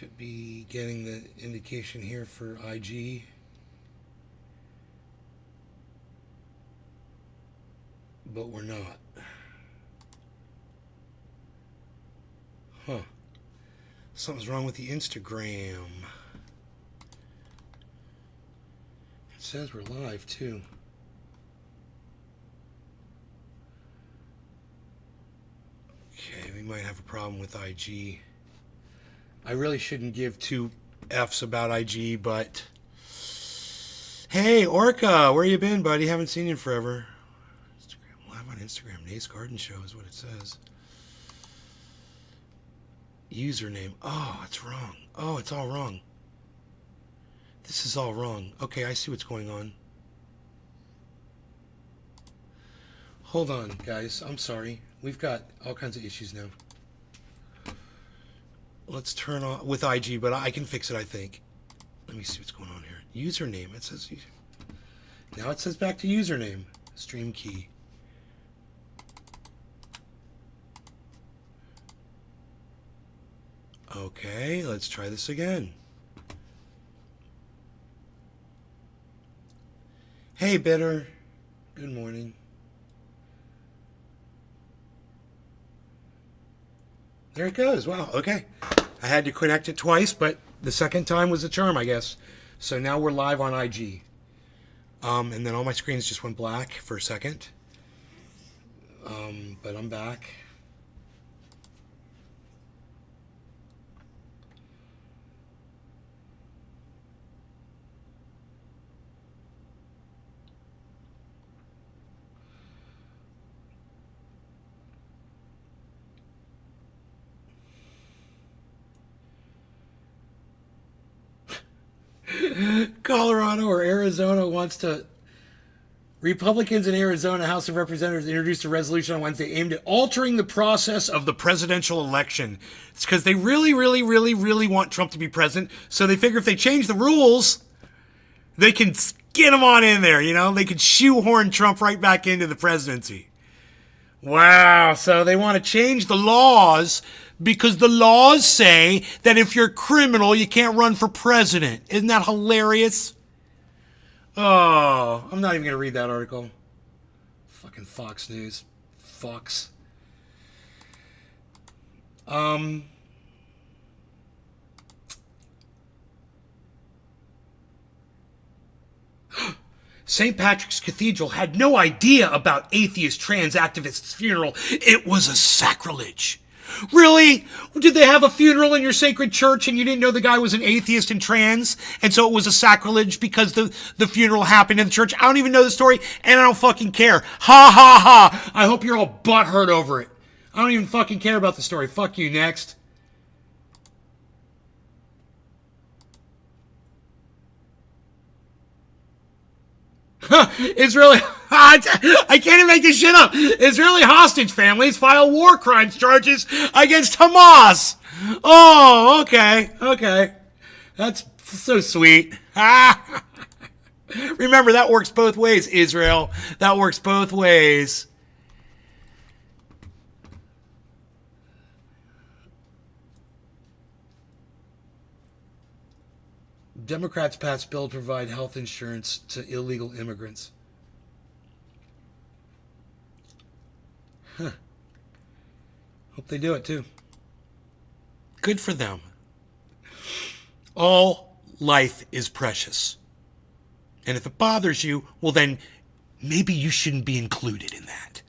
Should be getting the indication here for IG. But we're not. Huh. Something's wrong with the Instagram. It says we're live too. Okay, we might have a problem with IG. I really shouldn't give two F's about IG, but hey, Orca, where you been, buddy? Haven't seen you in forever. Instagram live on Instagram. Nay's Garden Show is what it says. Username. Oh, it's wrong. Oh, it's all wrong. This is all wrong. Okay, I see what's going on. Hold on, guys. I'm sorry. We've got all kinds of issues now. Let's turn on with IG, but I can fix it, I think. Let me see what's going on here. Username. It says now it says back to username. Stream key. Okay, let's try this again. Hey, Bitter. Good morning. There it goes. Wow, okay. I had to connect it twice, but the second time was a charm, I guess. So now we're live on IG. And then all my screens just went black for a second. But I'm back. Colorado or Arizona wants to... Republicans in Arizona House of Representatives introduced a resolution on Wednesday aimed at altering the process of the presidential election. It's because they really, really, really, really want Trump to be president. So they figure if they change the rules, they can get him on in there, you know? They could shoehorn Trump right back into the presidency. Wow, so they want to change the laws because the laws say that if you're a criminal, you can't run for president. Isn't that hilarious? Oh, I'm not even going to read that article. Fucking Fox News. Fox. St. Patrick's Cathedral had no idea about atheist trans activists' funeral. It was a sacrilege. Really? Did they have a funeral in your sacred church and you didn't know the guy was an atheist and trans? And so it was a sacrilege because the funeral happened in the church? I don't even know the story and I don't fucking care. Ha ha ha. I hope you're all butthurt over it. I don't even fucking care about the story. Fuck you. Next. Israeli, I can't even make this shit up. Israeli hostage families file war crimes charges against Hamas. Oh, okay, okay. That's so sweet. Remember, that works both ways, Israel. That works both ways. Democrats passed bill to provide health insurance to illegal immigrants. Huh. Hope they do it too. Good for them. All life is precious. And if it bothers you, well then maybe you shouldn't be included in that.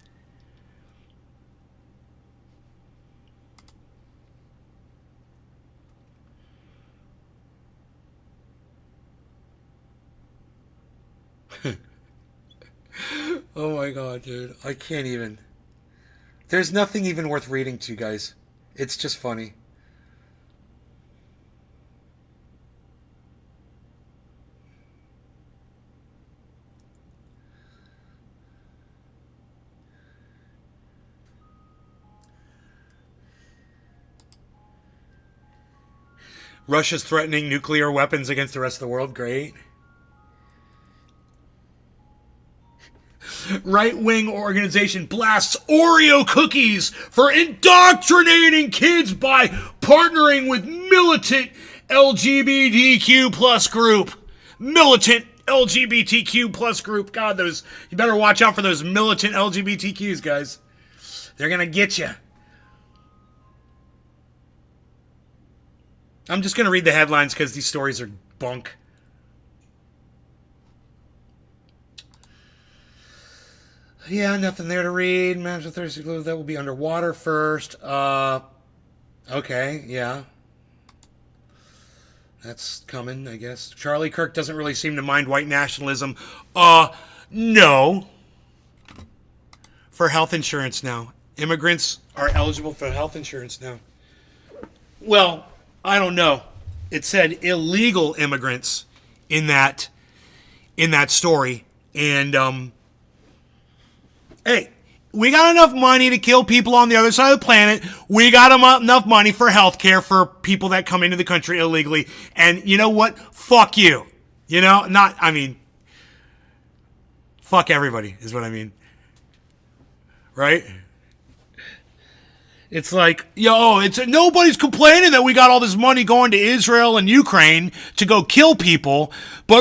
Oh my god, dude. I can't even. There's nothing even worth reading to you guys. It's just funny. Russia's threatening nuclear weapons against the rest of the world. Great. Right-wing organization blasts Oreo cookies for indoctrinating kids by partnering with militant LGBTQ plus group. Militant LGBTQ plus group. God, those, you better watch out for those militant LGBTQs, guys. They're going to get you. I'm just going to read the headlines because these stories are bunk. Yeah, nothing there to read. Management Thursday Glue, that will be underwater first. Okay, yeah. That's coming, I guess. Charlie Kirk doesn't really seem to mind white nationalism. No. For health insurance now. Immigrants are eligible for health insurance now. Well, I don't know. It said illegal immigrants in that story. And, hey, we got enough money to kill people on the other side of the planet. We got enough money for health care for people that come into the country illegally. And you know what? Fuck you. You know, fuck everybody is what I mean. Right? It's like, nobody's complaining that we got all this money going to Israel and Ukraine to go kill people. But,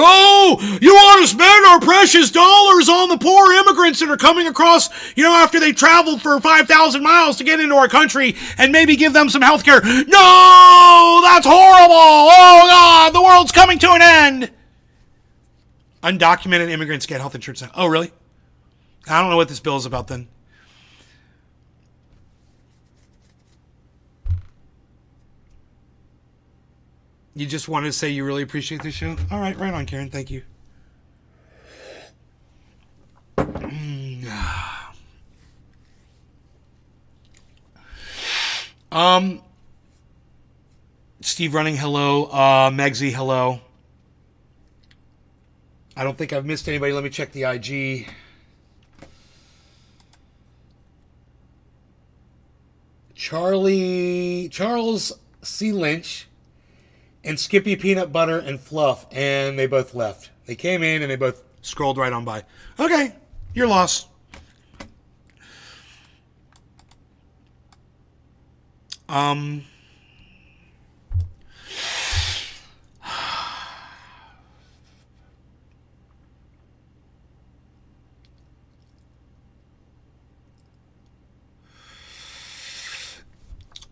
you want to spend our precious dollars on the poor immigrants that are coming across, after they traveled for 5,000 miles to get into our country and maybe give them some health care. No, that's horrible. Oh, God, the world's coming to an end. Undocumented immigrants get health insurance now. Oh, really? I don't know what this bill is about then. You just wanted to say you really appreciate this show? All right, right on, Karen. Thank you. Steve Running, hello. Megsy, hello. I don't think I've missed anybody. Let me check the IG. Charles C. Lynch and Skippy Peanut Butter and Fluff, and they both left. They came in and they both scrolled right on by. Okay, your loss.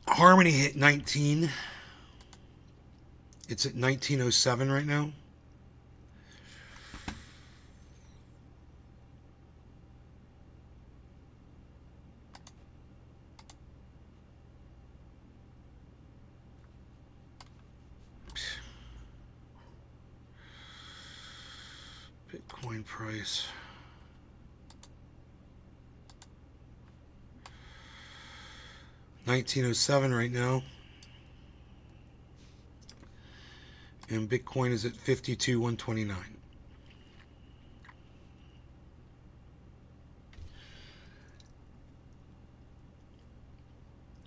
Harmony hit 19. It's at 1907 right now. Bitcoin price. $19.07 right now. And Bitcoin is at 52,129.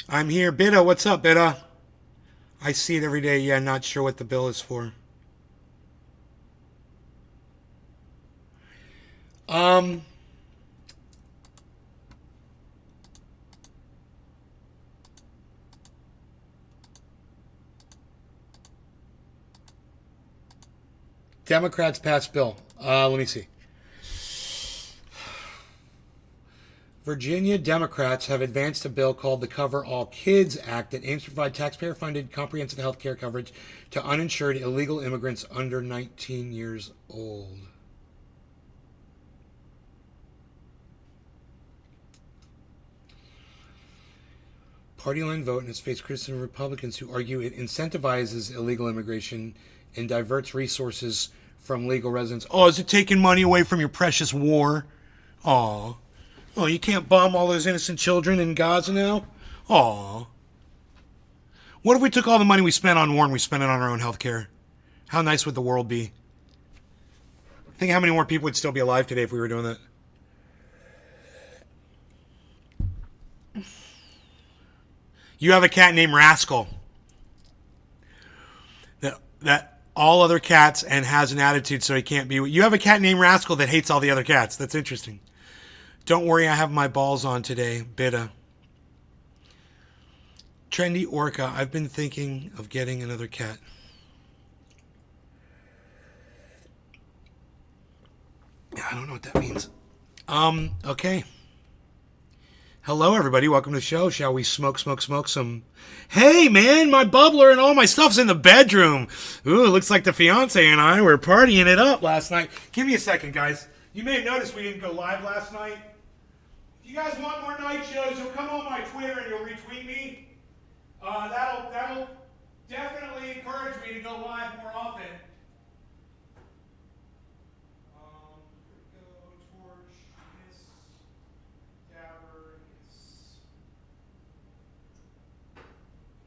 I'm here. Bidda, what's up, Bidda? I see it every day. Yeah, not sure what the bill is for. Democrats passed bill. Let me see. Virginia Democrats have advanced a bill called the Cover All Kids Act that aims to provide taxpayer-funded comprehensive health care coverage to uninsured illegal immigrants under 19 years old. Party line vote and has faced criticism of Republicans who argue it incentivizes illegal immigration and diverts resources from legal residents. Oh, is it taking money away from your precious war? Aw. Oh, you can't bomb all those innocent children in Gaza now? Aw. What if we took all the money we spent on war and we spent it on our own health care? How nice would the world be? Think how many more people would still be alive today if we were doing that? You have a cat named Rascal. That all other cats and has an attitude so he can't be. You have a cat named Rascal that hates all the other cats. That's interesting. Don't worry, I have my balls on today, Bidda. Trendy Orca, I've been thinking of getting another cat. I don't know what that means. Okay. Hello, everybody. Welcome to the show. Shall we smoke some? Hey, man, my bubbler and all my stuff's in the bedroom. Ooh, looks like the fiance and I were partying it up last night. Give me a second, guys. You may have noticed we didn't go live last night. If you guys want more night shows, you'll come on my Twitter and you'll retweet me. That'll definitely encourage me to go live more often.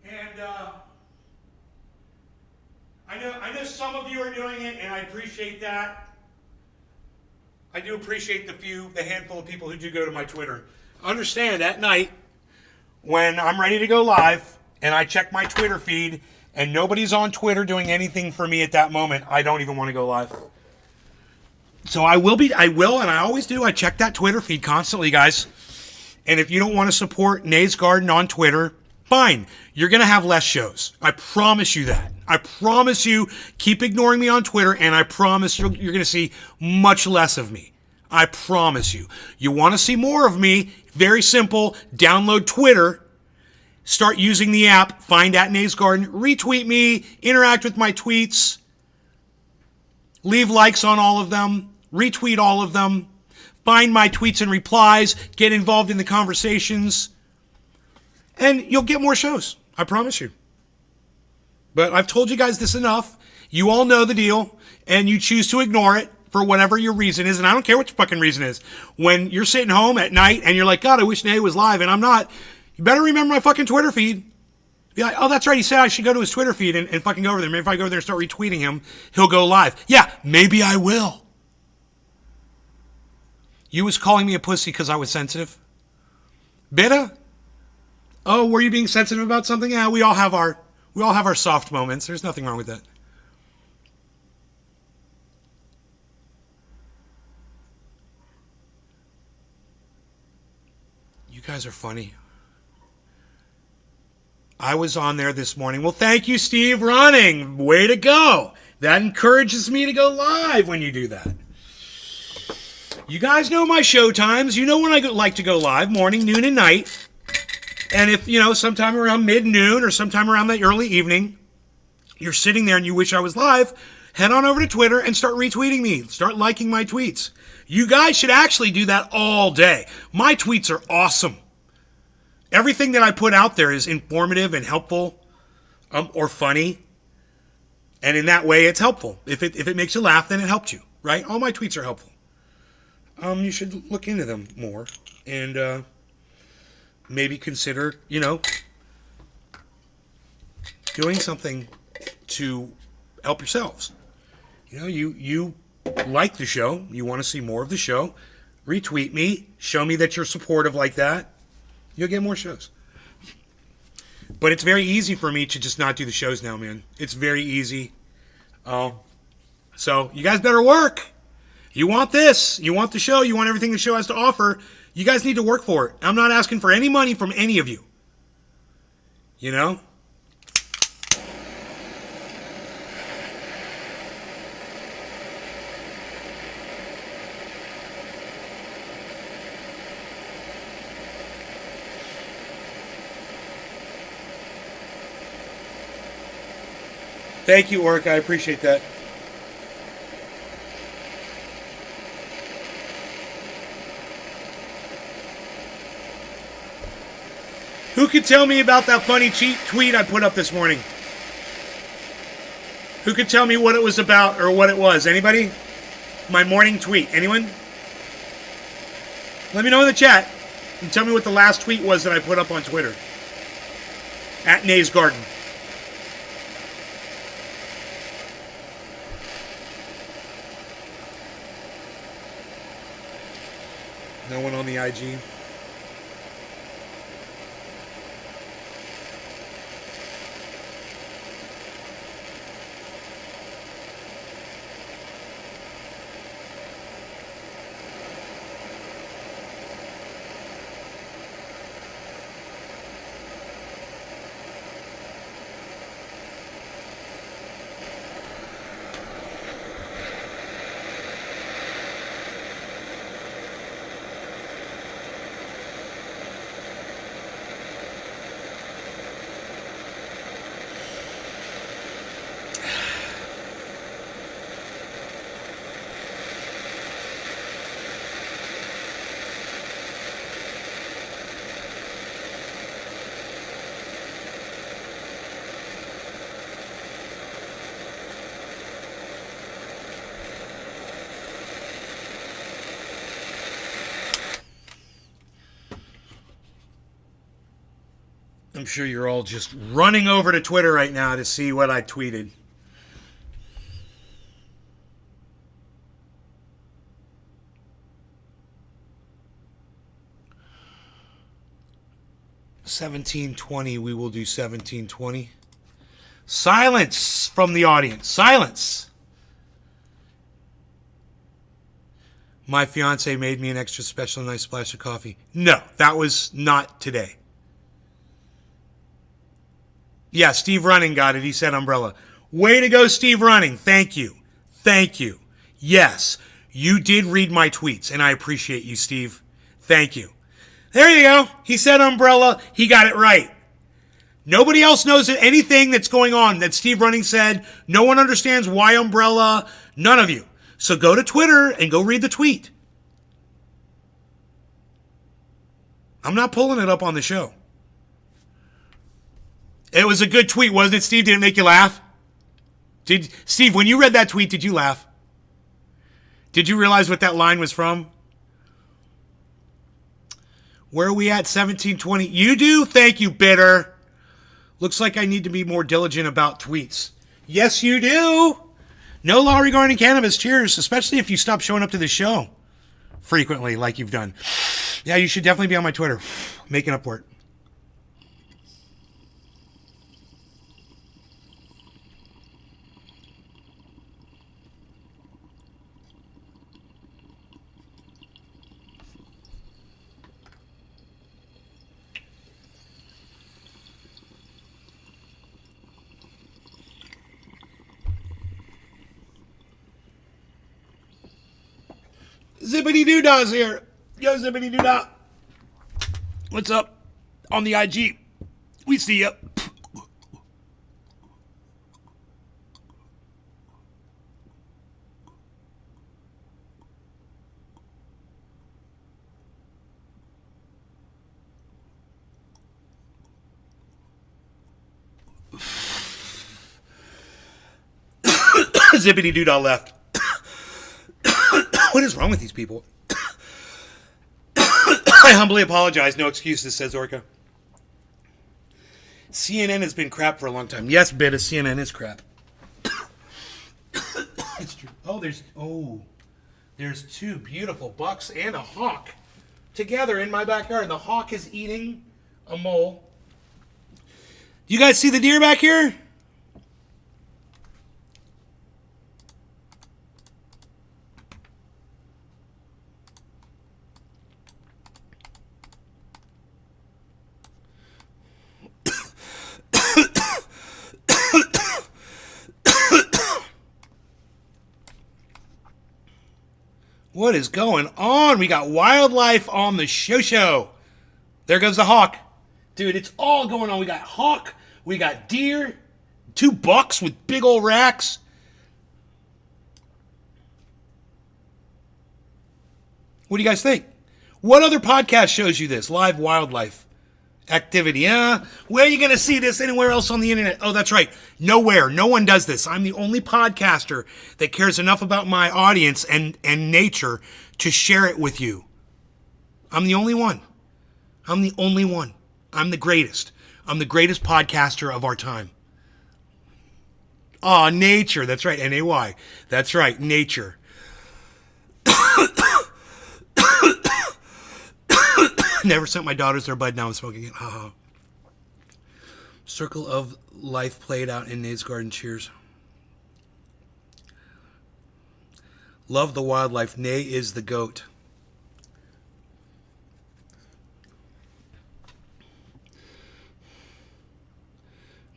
And I know some of you are doing it, and I appreciate that. I do appreciate the handful of people who do go to my Twitter. Understand, at night, when I'm ready to go live, and I check my Twitter feed, and nobody's on Twitter doing anything for me at that moment, I don't even want to go live. So I will, and I always do. I check that Twitter feed constantly, guys. And if you don't want to support Nay's Garden on Twitter, fine. You're going to have less shows. I promise you that. I promise you, keep ignoring me on Twitter, and I promise you're going to see much less of me. I promise you. You want to see more of me? Very simple. Download Twitter. Start using the app. Find @Nay's Garden. Retweet me. Interact with my tweets. Leave likes on all of them. Retweet all of them. Find my tweets and replies. Get involved in the conversations. And you'll get more shows. I promise you. But I've told you guys this enough. You all know the deal. And you choose to ignore it for whatever your reason is. And I don't care what your fucking reason is. When you're sitting home at night and you're like, God, I wish Nay was live and I'm not. You better remember my fucking Twitter feed. Be like, oh, that's right. He said I should go to his Twitter feed and fucking go over there. Maybe if I go over there and start retweeting him, he'll go live. Yeah, maybe I will. You was calling me a pussy because I was sensitive? Bitter? Oh, were you being sensitive about something? Yeah, we all have our soft moments. There's nothing wrong with that. You guys are funny. I was on there this morning. Well, thank you, Steve Running. Way to go. That encourages me to go live when you do that. You guys know my show times. You know when I like to go live, morning, noon, and night. And if, sometime around mid-noon or sometime around that early evening, you're sitting there and you wish I was live, head on over to Twitter and start retweeting me. Start liking my tweets. You guys should actually do that all day. My tweets are awesome. Everything that I put out there is informative and helpful or funny. And in that way, it's helpful. If it makes you laugh, then it helped you, right? All my tweets are helpful. You should look into them more and maybe consider, doing something to help yourselves. You like the show. You want to see more of the show. Retweet me. Show me that you're supportive like that. You'll get more shows. But it's very easy for me to just not do the shows now, man. It's very easy. So you guys better work. You want this. You want the show. You want everything the show has to offer. You guys need to work for it. I'm not asking for any money from any of you. Thank you, Orc. I appreciate that. Who could tell me about that funny tweet I put up this morning? Who could tell me what it was about or what it was? Anybody? My morning tweet. Anyone? Let me know in the chat and tell me what the last tweet was that I put up on Twitter. @Nay's Garden. No one on the IG. I'm sure you're all just running over to Twitter right now to see what I tweeted. $17.20. We will do $17.20. Silence from the audience. Silence. My fiance made me an extra special nice splash of coffee. No, that was not today. Yeah, Steve Running got it. He said umbrella. Way to go, Steve Running. Thank you. Thank you. Yes, you did read my tweets, and I appreciate you, Steve. Thank you. There you go. He said umbrella. He got it right. Nobody else knows anything that's going on that Steve Running said. No one understands why umbrella. None of you. So go to Twitter and go read the tweet. I'm not pulling it up on the show. It was a good tweet, wasn't it, Steve? Did it make you laugh? Steve, when you read that tweet, did you laugh? Did you realize what that line was from? Where are we at? 17:20. You do? Thank you, Bitter. Looks like I need to be more diligent about tweets. Yes, you do. No law regarding cannabis. Cheers. Especially if you stop showing up to the show frequently like you've done. Yeah, you should definitely be on my Twitter. Making up for it. Zippity Doodah's here. Yo, Zippity Doodah. What's up on the IG? We see ya. Zippity Doodah left. What is wrong with these people? I humbly apologize. No excuses, says Orca. CNN has been crap for a long time. Yes, Beta, CNN is crap. It's true. There's two beautiful bucks and a hawk together in my backyard. The hawk is eating a mole. You guys see the deer back here? What is going on? We got wildlife on the show. There goes the hawk. Dude, it's all going on. We got hawk. We got deer. 2 bucks with big old racks. What do you guys think? What other podcast shows you this? Live wildlife activity. Where are you going to see this anywhere else on the internet? Oh, that's right. Nowhere. No one does this. I'm the only podcaster that cares enough about my audience and nature to share it with you. I'm the only one. I'm the only one. I'm the greatest. I'm the greatest podcaster of our time. Oh, Nay-ture. That's right. N-A-Y. That's right. Nay-ture. Never sent my daughters their bud. Now I'm smoking it. Haha. Circle of life played out in Nay's garden. Cheers. Love the wildlife. Nay is the goat.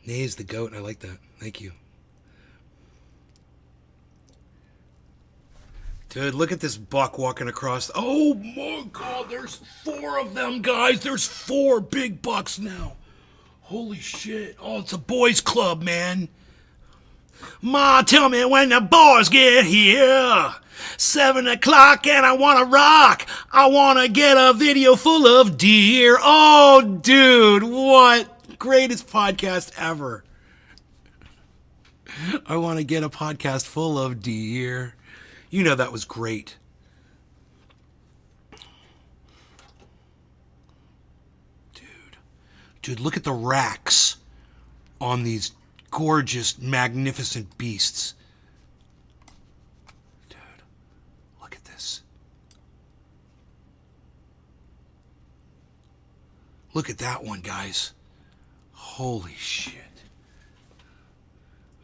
Nay is the goat. I like that. Thank you. Dude, look at this buck walking across. Oh my God, there's 4 of them, guys. There's 4 big bucks now. Holy shit. Oh, it's a boys club, man. Ma, tell me when the boys get here. 7 o'clock and I want to rock. I want to get a video full of deer. Oh, dude, what? Greatest podcast ever. I want to get a podcast full of deer. You know that was great. Dude, look at the racks on these gorgeous, magnificent beasts. Dude, look at this. Look at that one, guys. Holy shit.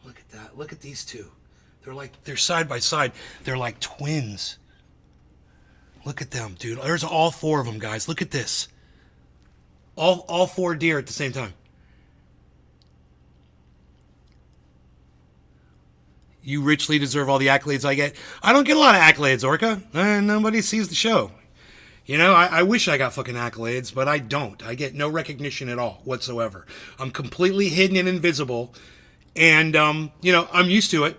Look at that. Look at these two. They're side by side. They're like twins. Look at them, dude. There's all four of them, guys. Look at this. All four deer at the same time. You richly deserve all the accolades I get. I don't get a lot of accolades, Orca. Nobody sees the show. You know, I wish I got fucking accolades, but I don't. I get no recognition at all whatsoever. I'm completely hidden and invisible, and you know, I'm used to it.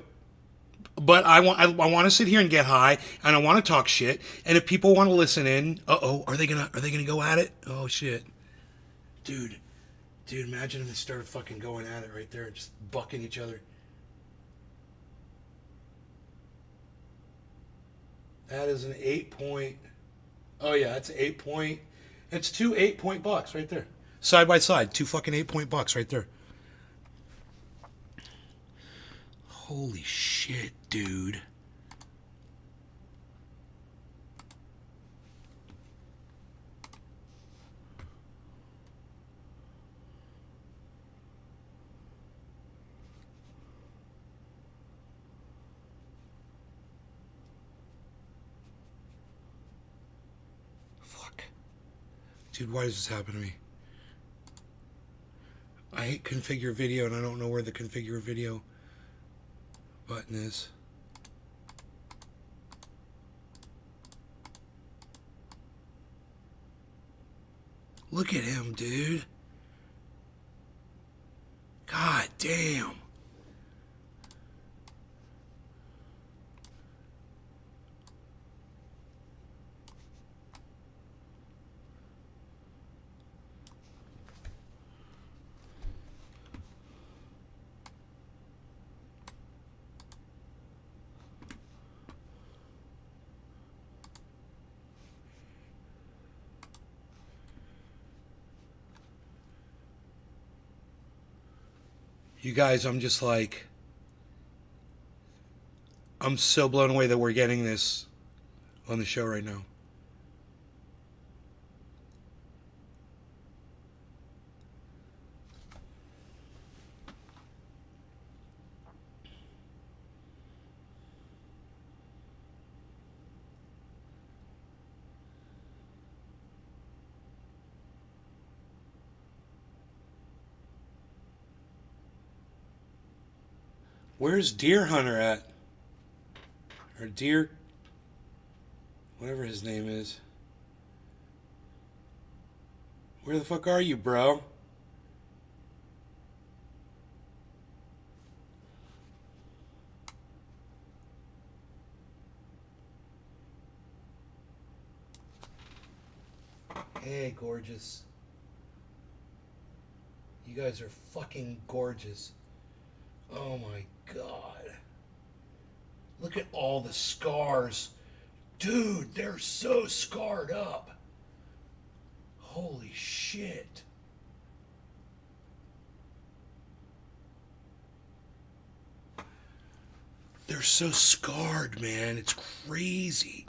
But I want to sit here and get high, and I want to talk shit. And if people want to listen in, are they gonna go at it? Oh shit, dude, imagine if they started fucking going at it right there, just bucking each other. That is an 8-point. Oh yeah, that's an 8-point. It's two 8-point bucks right there, side by side. Two fucking 8-point bucks right there. Holy shit, dude. Fuck. Dude, why does this happen to me? I hate configure video, and I don't know where the configure video button is. Look at him, dude. God damn. You guys, I'm just like, I'm so blown away that we're getting this on the show right now. Where's Deer Hunter at? Or Deer... whatever his name is. Where the fuck are you, bro? Hey, gorgeous. You guys are fucking gorgeous. Oh my God. Look at all the scars. Dude, they're so scarred up. Holy shit. They're so scarred, man. It's crazy.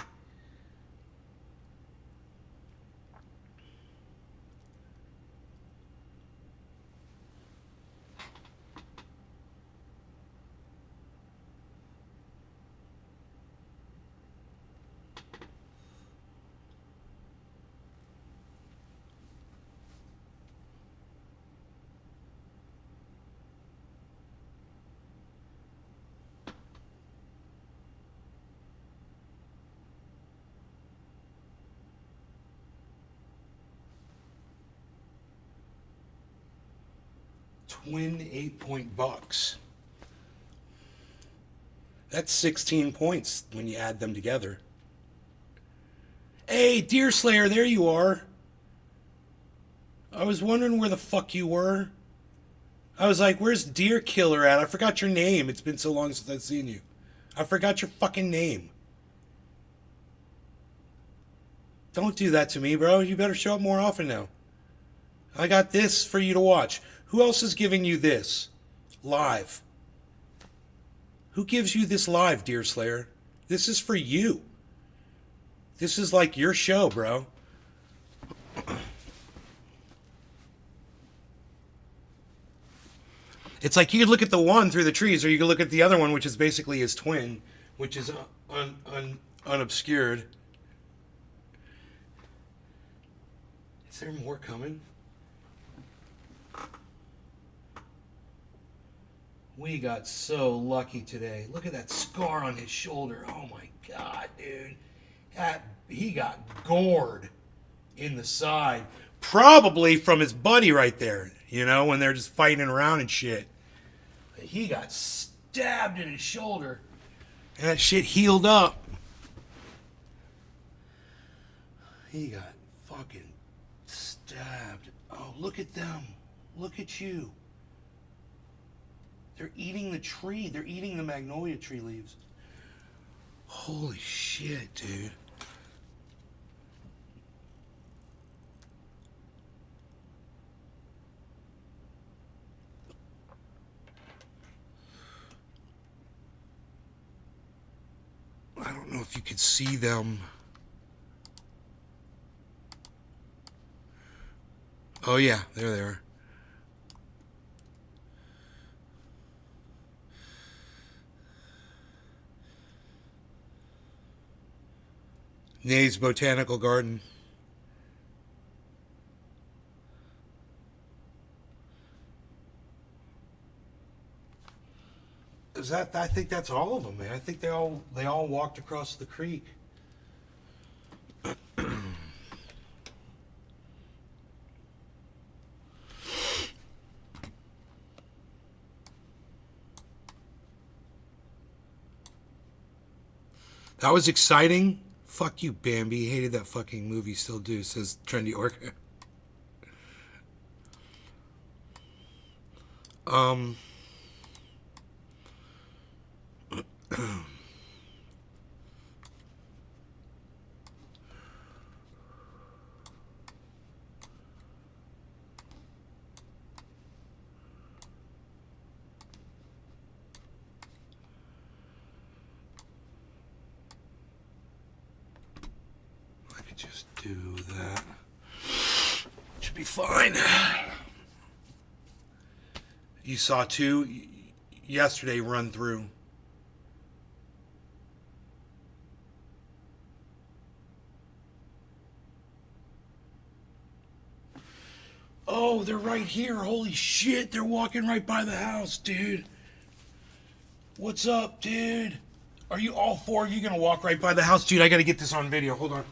Twin 8-point bucks. That's 16 points when you add them together. Hey, Deer Slayer, there you are. I was wondering where the fuck you were. I was like, where's Deer Killer at? I forgot your name. It's been so long since I've seen you. I forgot your fucking name. Don't do that to me, bro. You better show up more often now. I got this for you to watch. Who else is giving you this live? Who gives you this live, Deer Slayer? This is for you. This is like your show, bro. It's like you could look at the one through the trees, or you could look at the other one, which is basically his twin, which is unobscured. Is there more coming? We got so lucky today. Look at that scar on his shoulder. Oh my God, dude. He got gored in the side. Probably from his buddy right there, you know, when they're just fighting around and shit. He got stabbed in his shoulder. And that shit healed up. He got fucking stabbed. Oh, look at them. Look at you. They're eating the tree. They're eating the magnolia tree leaves. Holy shit, dude. I don't know if you could see them. Oh yeah, there they are. Nay's Botanical Garden. Is that? I think that's all of them, man. I think they all walked across the creek. That was exciting. Fuck you, Bambi. Hated that fucking movie. Still do, says Trendy Orca. Just do that. Should be fine. You saw two yesterday run through. Oh, they're right here. Holy shit, they're walking right by the house, dude. What's up, dude? Are you all four of you gonna walk right by the house? Dude, I gotta get this on video. Hold on.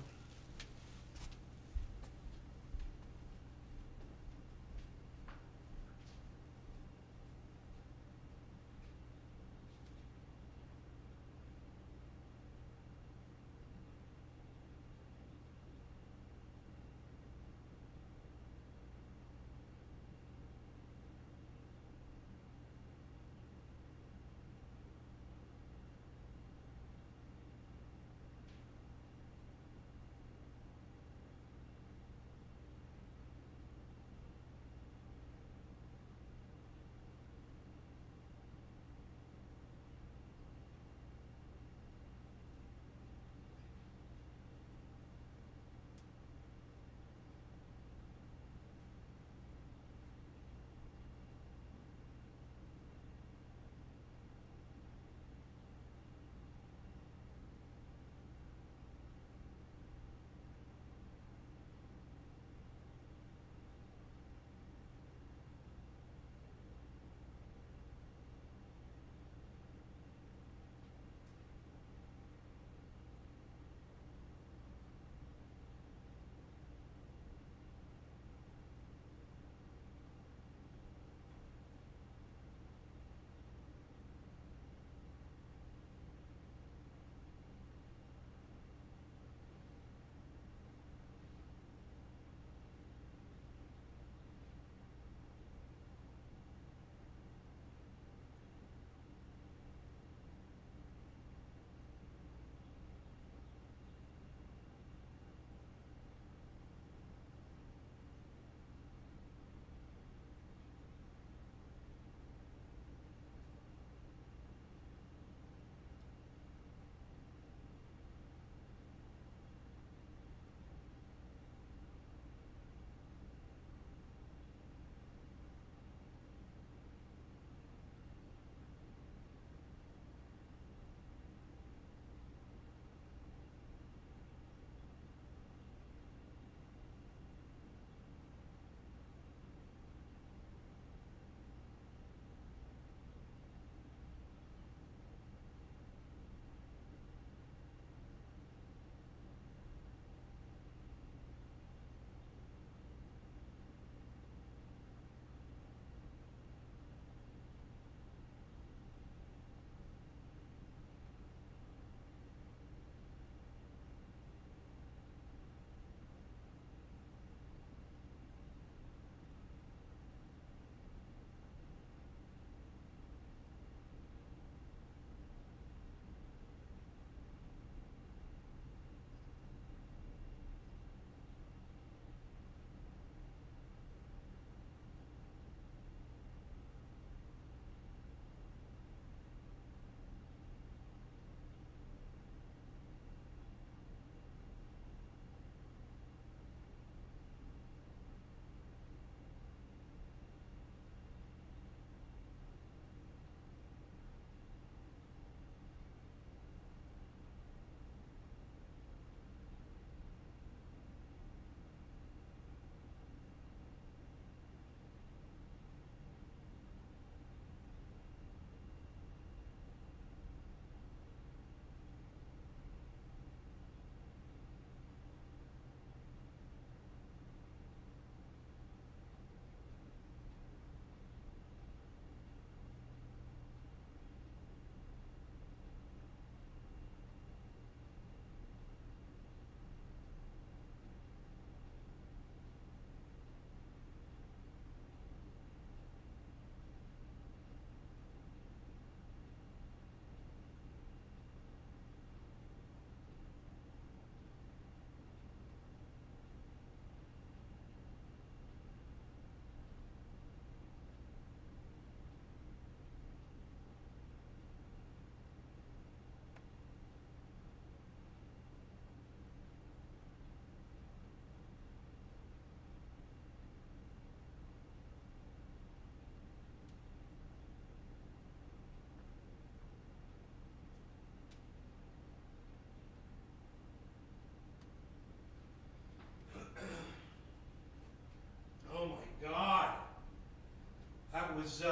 was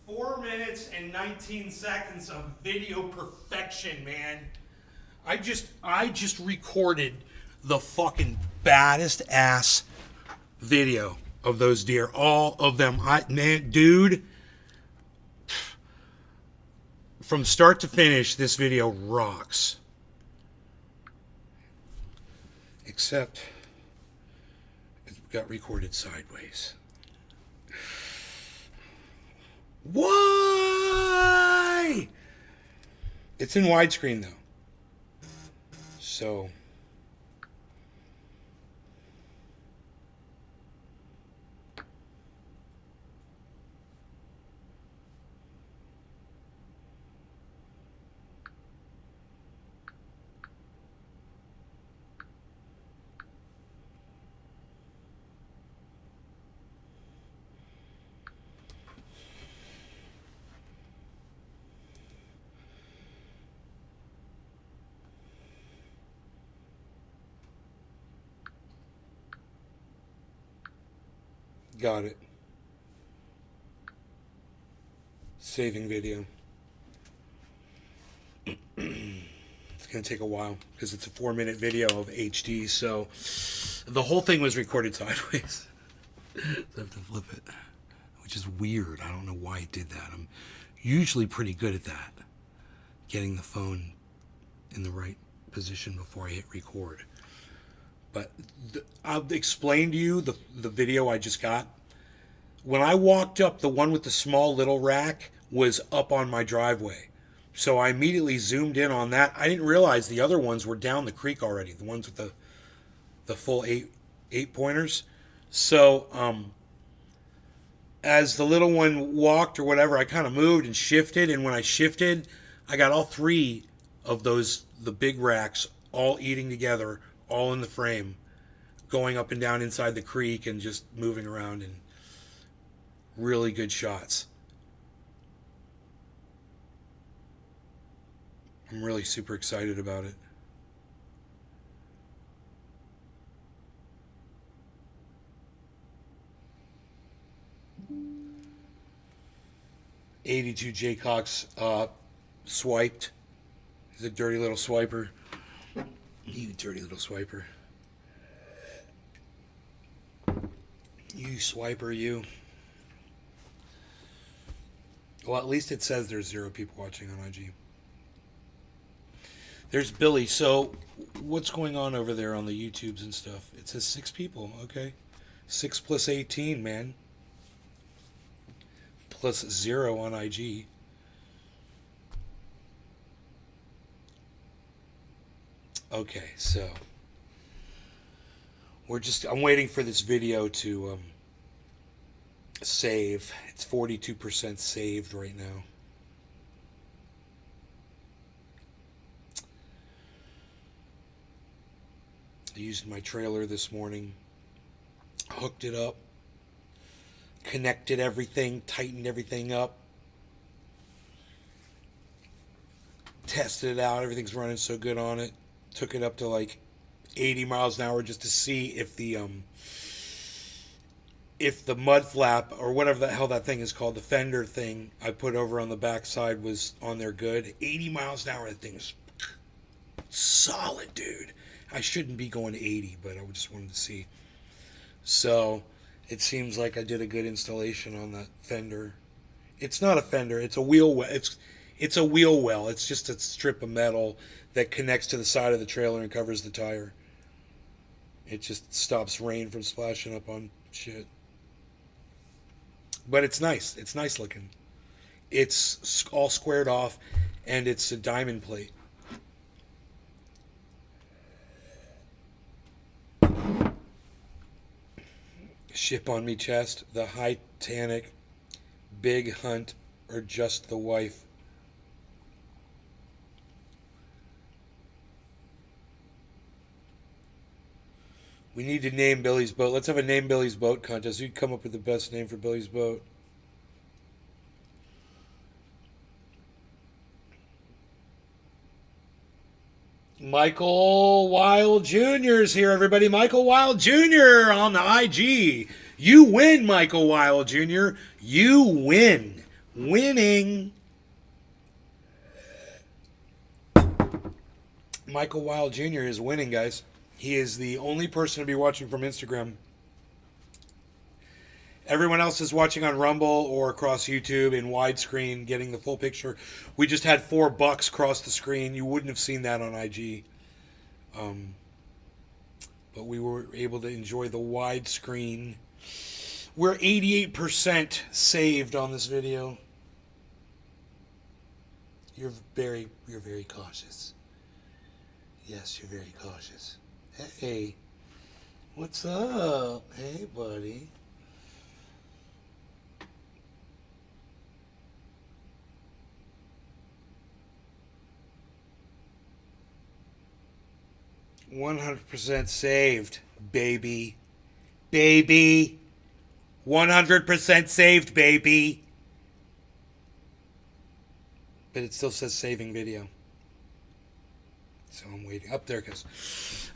4 minutes and 19 seconds of video perfection, man. I just recorded the fucking baddest ass video of those deer, all of them. Man, dude, from start to finish, this video rocks. Except it got recorded sideways. Why? It's in widescreen though. So got it. Saving video. It's going to take a while because it's a 4-minute video of HD, so the whole thing was recorded sideways. So I have to flip it, which is weird. I don't know why it did that. I'm usually pretty good at that, getting the phone in the right position before I hit record. But I'll explain to you the video I just got. When I walked up, the one with the small little rack was up on my driveway. So I immediately zoomed in on that. I didn't realize the other ones were down the creek already, the ones with the full eight pointers. So as the little one walked or whatever, I kind of moved and shifted. And when I shifted, I got all three of those, the big racks, all eating together, all in the frame, going up and down inside the creek and just moving around, and really good shots. I'm really super excited about it. '82 Jaycox swiped. He's a dirty little swiper. You dirty little swiper. You swiper, you. Well, at least it says there's 0 people watching on IG. There's Billy. So, what's going on over there on the YouTubes and stuff? It says 6 people. Okay. 6 plus 18, man. Plus 0 on IG. Okay, so I'm waiting for this video to save. It's 42% saved right now. I used my trailer this morning, hooked it up, connected everything, tightened everything up, tested it out. Everything's running so good on it. Took it up to like 80 miles an hour just to see if the mud flap or whatever the hell that thing is called, the fender thing I put over on the backside was on there good. 80 miles an hour, that thing was solid, dude. I shouldn't be going 80, but I just wanted to see. So it seems like I did a good installation on that fender. It's not a fender, it's a wheel well. It's a wheel well. It's just a strip of metal that connects to the side of the trailer and covers the tire. It just stops rain from splashing up on shit. But it's nice. It's nice looking. It's all squared off, and it's a diamond plate. Ship on me chest, the Titanic, Big Hunt, or just the wife. We need to name Billy's boat. Let's have a name Billy's boat contest. You come up with the best name for Billy's boat. Michael Wild Jr. is here, everybody. Michael Wild Jr. on the IG. You win, Michael Wild Jr. You win. Winning. Michael Wild Jr. is winning, guys. He is the only person to be watching from Instagram. Everyone else is watching on Rumble or across YouTube in widescreen, getting the full picture. We just had $4 cross the screen. You wouldn't have seen that on IG. But we were able to enjoy the widescreen. We're 88% saved on this video. You're very cautious. Yes, you're very cautious. Hey, what's up? Hey, buddy. $100% saved, baby. Baby. 100% saved, baby. But it still says saving video. So I'm waiting. Up there it goes.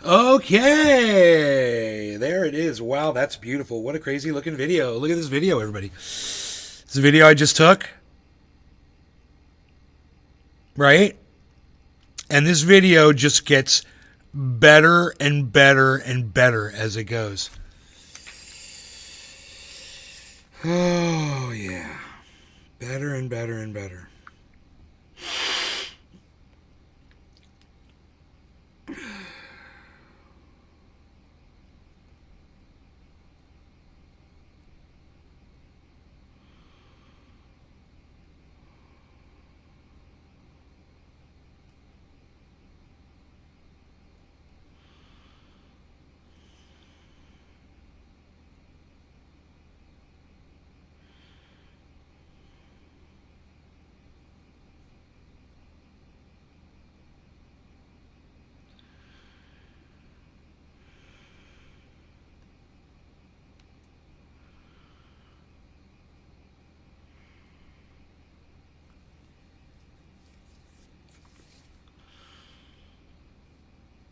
Okay. There it is. Wow, that's beautiful. What a crazy looking video. Look at this video, everybody. This is a video I just took. Right? And this video just gets better and better and better as it goes. Oh, yeah. Better and better and better.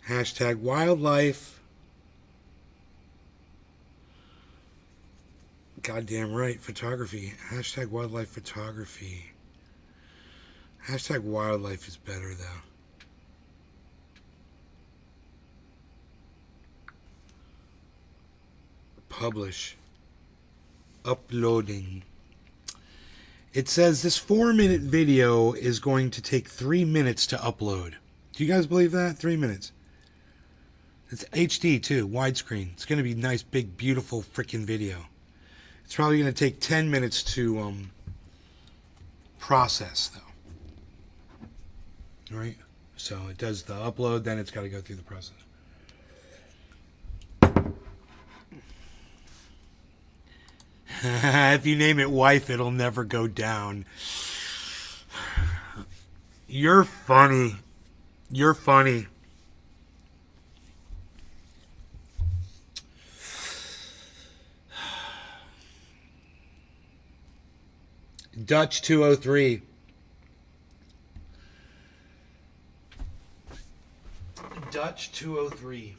Hashtag wildlife. Goddamn right. Photography. Hashtag wildlife photography. Hashtag wildlife is better, though. Publish. Uploading. It says this 4-minute video is going to take 3 minutes to upload. Do you guys believe that? 3 minutes. It's HD too, widescreen. It's going to be nice, big, beautiful freaking video. It's probably going to take 10 minutes to process, though. All right? So it does the upload, then it's got to go through the process. If you name it wife, it'll never go down. You're funny. You're funny. Dutch 203. Dutch 203.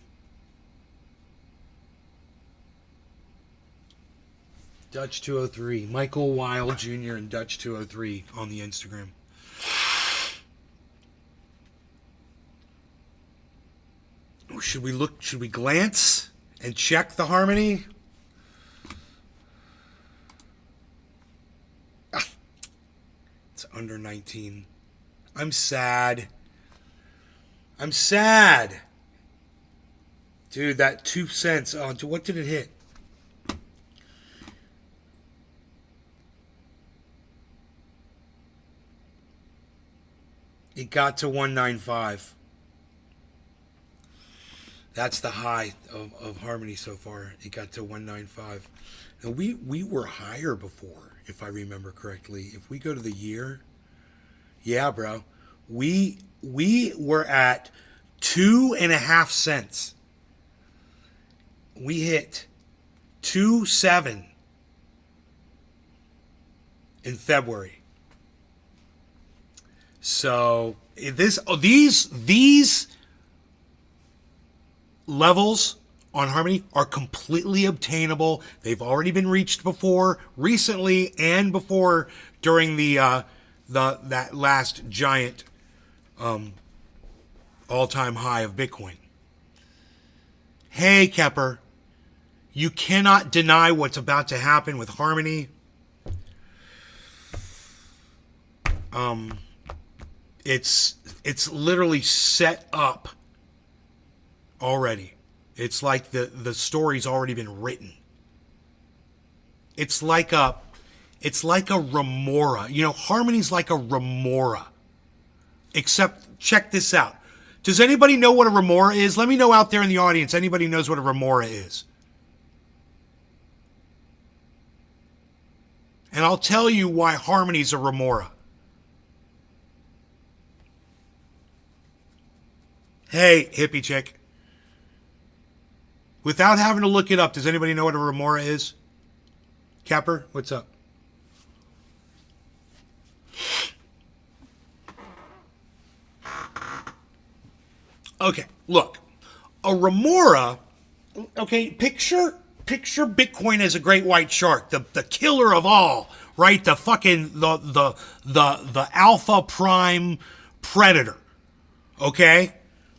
Dutch 203. Michael Wild Jr. and Dutch 203 on the Instagram. Should we glance and check the harmony? It's under 19. I'm sad. I'm sad. Dude, that 2 cents. Oh, what did it hit? It got to 195. That's the high of harmony so far. It got to 195. Now we were higher before, if I remember correctly. If we go to the year, yeah, bro, we were at 2.5 cents. We hit 2.7 in February. So these levels on Harmony are completely obtainable. They've already been reached before, recently, and before during that last giant all-time high of Bitcoin. Hey, Kepper, you cannot deny what's about to happen with Harmony. It's literally set up already. It's like the story's already been written. It's like a remora. You know, Harmony's like a remora. Except, check this out. Does anybody know what a remora is? Let me know out there in the audience. Anybody knows what a remora is? And I'll tell you why Harmony's a remora. Hey, hippie chick. Without having to look it up, does anybody know what a remora is? Capper, what's up? Okay, look. A remora, okay, picture Bitcoin as a great white shark, the killer of all, right? The fucking the alpha prime predator, okay?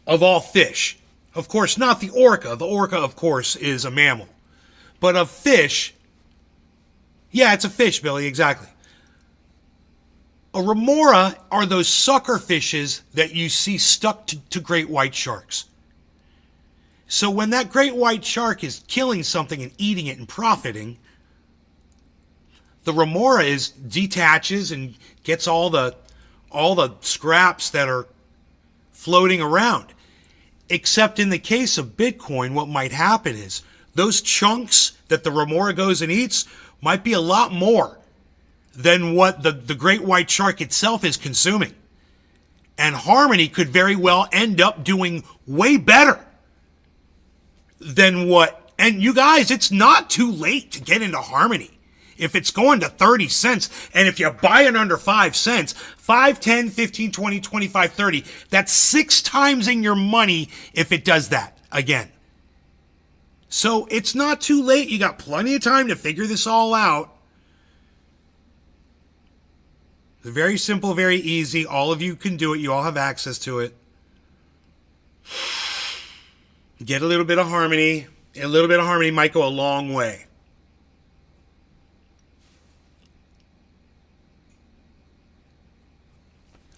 Of all fish. Of course, not the orca. The orca, of course, is a mammal. But of fish, yeah, it's a fish, Billy, exactly. A remora are those sucker fishes that you see stuck to great white sharks. So when that great white shark is killing something and eating it and profiting, the remora detaches and gets all the scraps that are floating around. Except in the case of Bitcoin, what might happen is those chunks that the remora goes and eats might be a lot more than what the great white shark itself is consuming. And Harmony could very well end up doing way better than what... And you guys, it's not too late to get into Harmony. If it's going to 30 cents, and if you buy it under 5 cents, 5, 10, 15, 20, 25, 30, that's 6 times in your money if it does that again. So it's not too late. You got plenty of time to figure this all out. It's very simple, very easy. All of you can do it. You all have access to it. Get a little bit of Harmony. A little bit of Harmony might go a long way.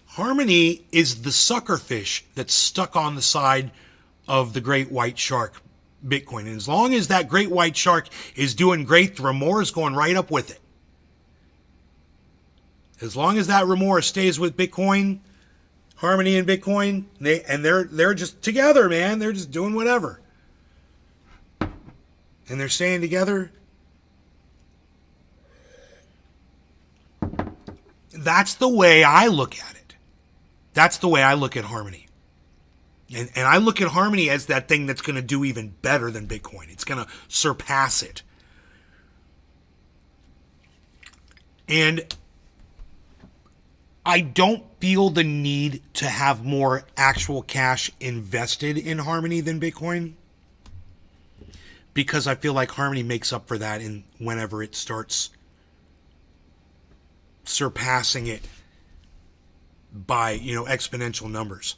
Harmony is the suckerfish that's stuck on the side of the great white shark Bitcoin. And as long as that great white shark is doing great, the remora is going right up with it. As long as that remora stays with Bitcoin, Harmony and Bitcoin, they're just together, man. They're just doing whatever. And they're staying together. That's the way I look at it. That's the way I look at Harmony. And I look at Harmony as that thing that's going to do even better than Bitcoin. It's going to surpass it. And I don't feel the need to have more actual cash invested in Harmony than Bitcoin, because I feel like Harmony makes up for that in whenever it starts surpassing it by, exponential numbers.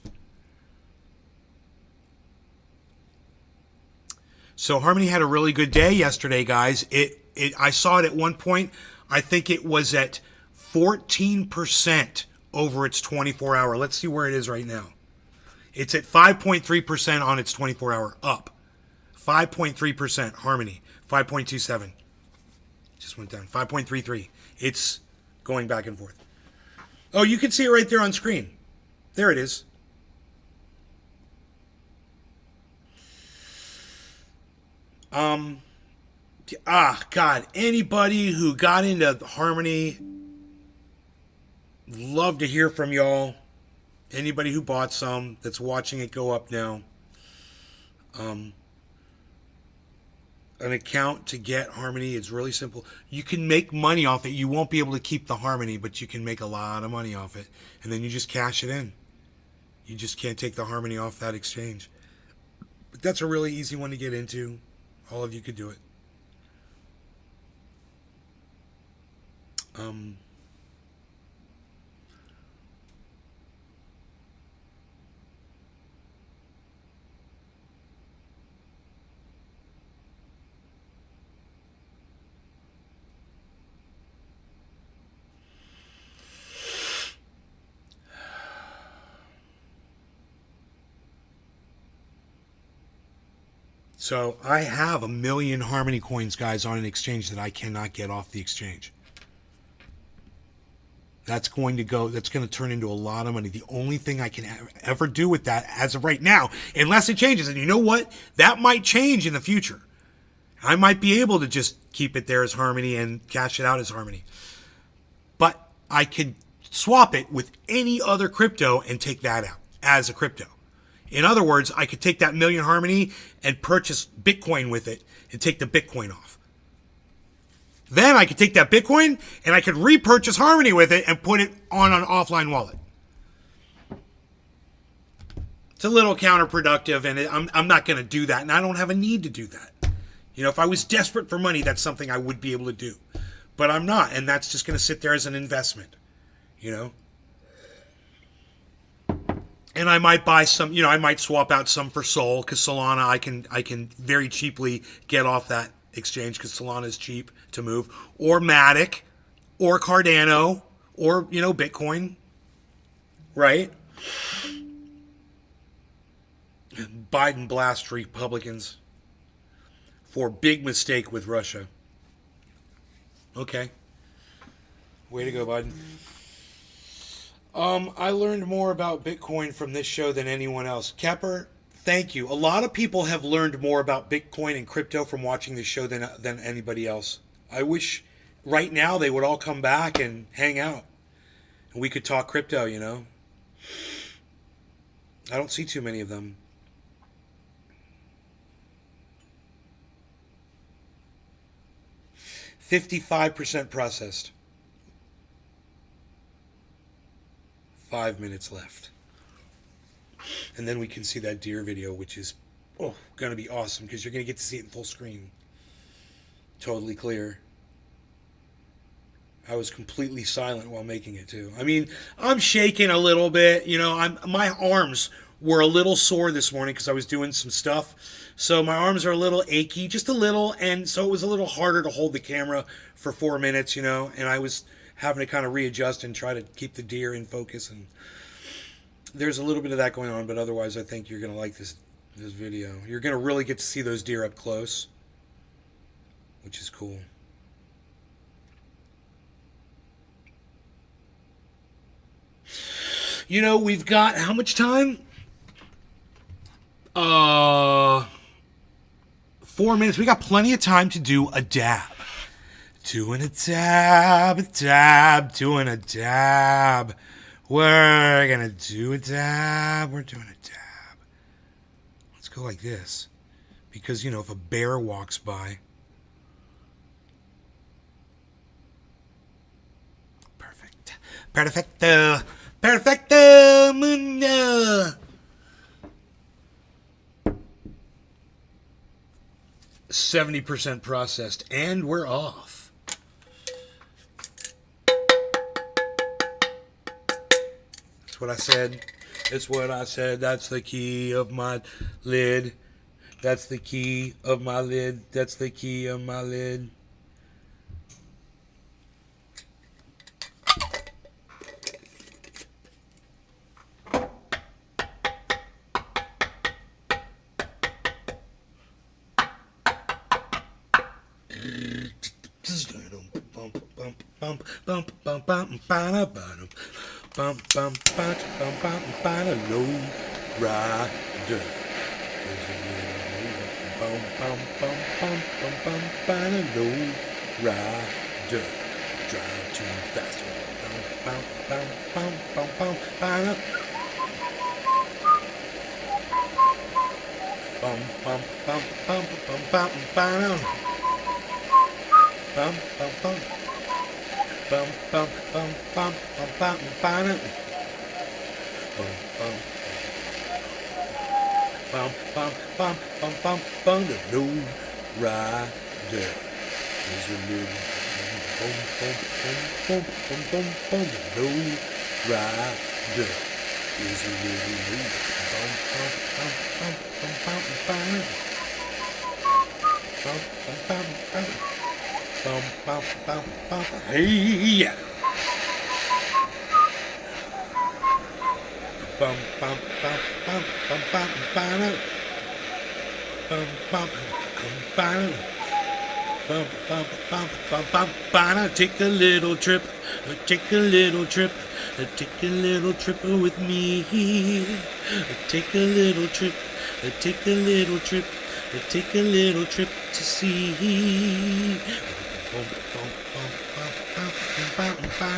So Harmony had a really good day yesterday, guys. I saw it at one point. I think it was at 14% over its 24-hour. Let's see where it is right now. It's at 5.3% on its 24-hour up. 5.3% Harmony. 5.27. Just went down. 5.33. It's going back and forth. Oh, you can see it right there on screen. There it is. God, anybody who got into Harmony, love to hear from y'all. Anybody who bought some that's watching it go up now. An account to get Harmony is really simple. You can make money off it. You won't be able to keep the Harmony, but you can make a lot of money off it. And then you just cash it in. You just can't take the Harmony off that exchange. But that's a really easy one to get into. All of you could do it. So I have 1 million Harmony coins, guys, on an exchange that I cannot get off the exchange. That's going to turn into a lot of money. The only thing I can ever do with that as of right now, unless it changes, and you know what? That might change in the future. I might be able to just keep it there as Harmony and cash it out as Harmony. But I could swap it with any other crypto and take that out as a crypto. In other words, I could take that 1 million Harmony and purchase Bitcoin with it and take the Bitcoin off. Then I could take that Bitcoin and I could repurchase Harmony with it and put it on an offline wallet. It's a little counterproductive, and I'm not going to do that, and I don't have a need to do that. You know, if I was desperate for money, that's something I would be able to do. But I'm not, and that's just going to sit there as an investment, you know? And I might buy some, you know, I might swap out some for Sol, because Solana I can very cheaply get off that exchange, because Solana is cheap to move. Or Matic, or Cardano, or, you know, Bitcoin. Right? Biden blasts Republicans for big mistake with Russia. Okay. Way to go, Biden. I learned more about Bitcoin from this show than anyone else. Kepper, thank you. A lot of people have learned more about Bitcoin and crypto from watching this show than anybody else. I wish right now they would all come back and hang out. And we could talk crypto, you know. I don't see too many of them. %55 processed. 5 minutes left. And then we can see that deer video, which is going to be awesome, because you're going to get to see it in full screen. Totally clear. I was completely silent while making it, too. I mean, I'm shaking a little bit. You know, my arms were a little sore this morning because I was doing some stuff. So my arms are a little achy, just a little. And so it was a little harder to hold the camera for 4 minutes, you know. And I was having to kind of readjust and try to keep the deer in focus, and there's a little bit of that going on, but otherwise I think you're going to like this video. You're going to really get to see those deer up close, which is cool. You know, we've got how much time? 4 minutes. We got plenty of time to do a dab. Doing a dab, doing a dab. We're gonna do a dab. We're doing a dab. Let's go like this. Because, you know, if a bear walks by. Perfect. Perfecto. Perfecto mundo. 70% processed. And we're off. What I said. It's what I said. That's the key of my lid. That's the key of my lid. That's the key of my lid. Bum bum bum bum bum bum low rider. Bum bum bum bum bum bum bum low rider. Drive too fast. Bum bum bum bum bum bum. Bum bum bum bum bum bum bum. Bum bum bum. Bum bum bum bum bum bum bum bum bum bum, bum, bum, bum, bum, bum. The low rider is a little bum, bum, bum, bum, bum, bum, bum. The low rider is a little bum, bum, bum, bum, bum, bum, bum. Bum, bum, bum, bum. Bum, bum, bum, bum. Hey! Bum, bum, bum, bum, bum, bum, bum, bum, bum, bum, bum, bum, bum, bum, bum, bum. Take a little trip, take a little trip, take a little trip with me. Take a little trip, take a little trip, take a little trip to see. Bum, bum, bum, bum, bum, bum, bum, bum,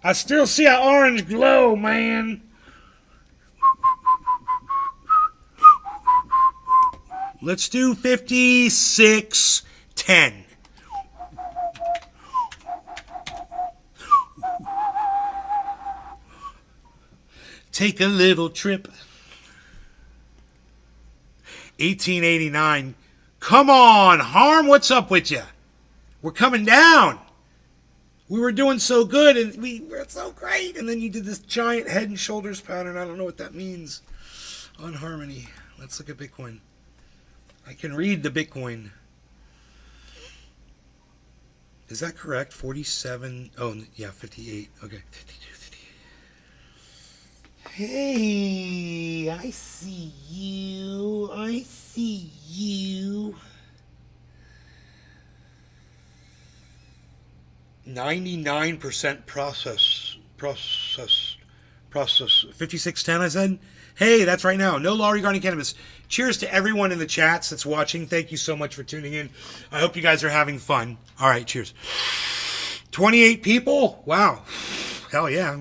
I still see an orange glow, man. Let's do 5610. Take a little trip. 1889. Come on, Harm, what's up with you? We're coming down. We were doing so good and we were so great. And then you did this giant head and shoulders pattern. I don't know what that means on Harmony. Let's look at Bitcoin. I can read the Bitcoin. Is that correct? 47. Oh, yeah, 58. Okay. 52, 58. Hey, I see you. I see you. 99% process. 5610, I said. Hey, that's right now. No law regarding cannabis. Cheers to everyone in the chats that's watching. Thank you so much for tuning in. I hope you guys are having fun. All right, cheers. 28 people? Wow. Hell yeah.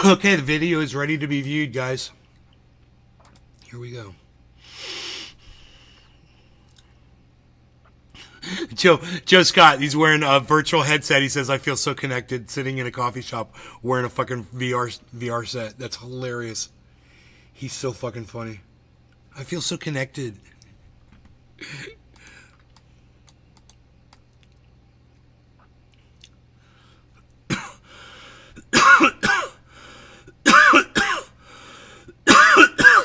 Okay, the video is ready to be viewed, guys. Here we go. Joe Scott, he's wearing a virtual headset. He says, I feel so connected sitting in a coffee shop wearing a fucking VR set. That's hilarious. He's so fucking funny. I feel so connected.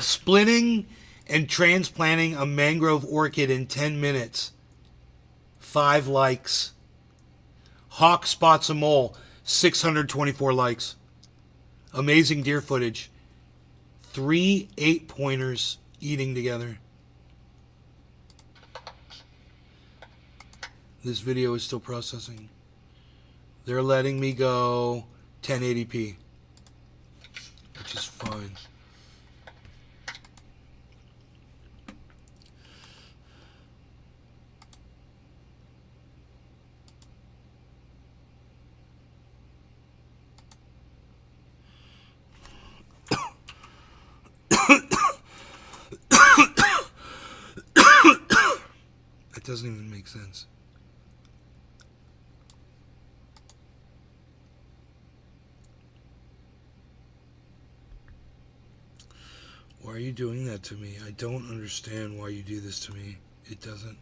Splitting and transplanting a mangrove orchid in 10 minutes. 5 likes. Hawk spots a mole. 624 likes. Amazing deer footage. 3 8-pointers eating together. This video is still processing. They're letting me go 1080p, which is fine. That doesn't even make sense. are you doing that to me? I don't understand why you do this to me. It doesn't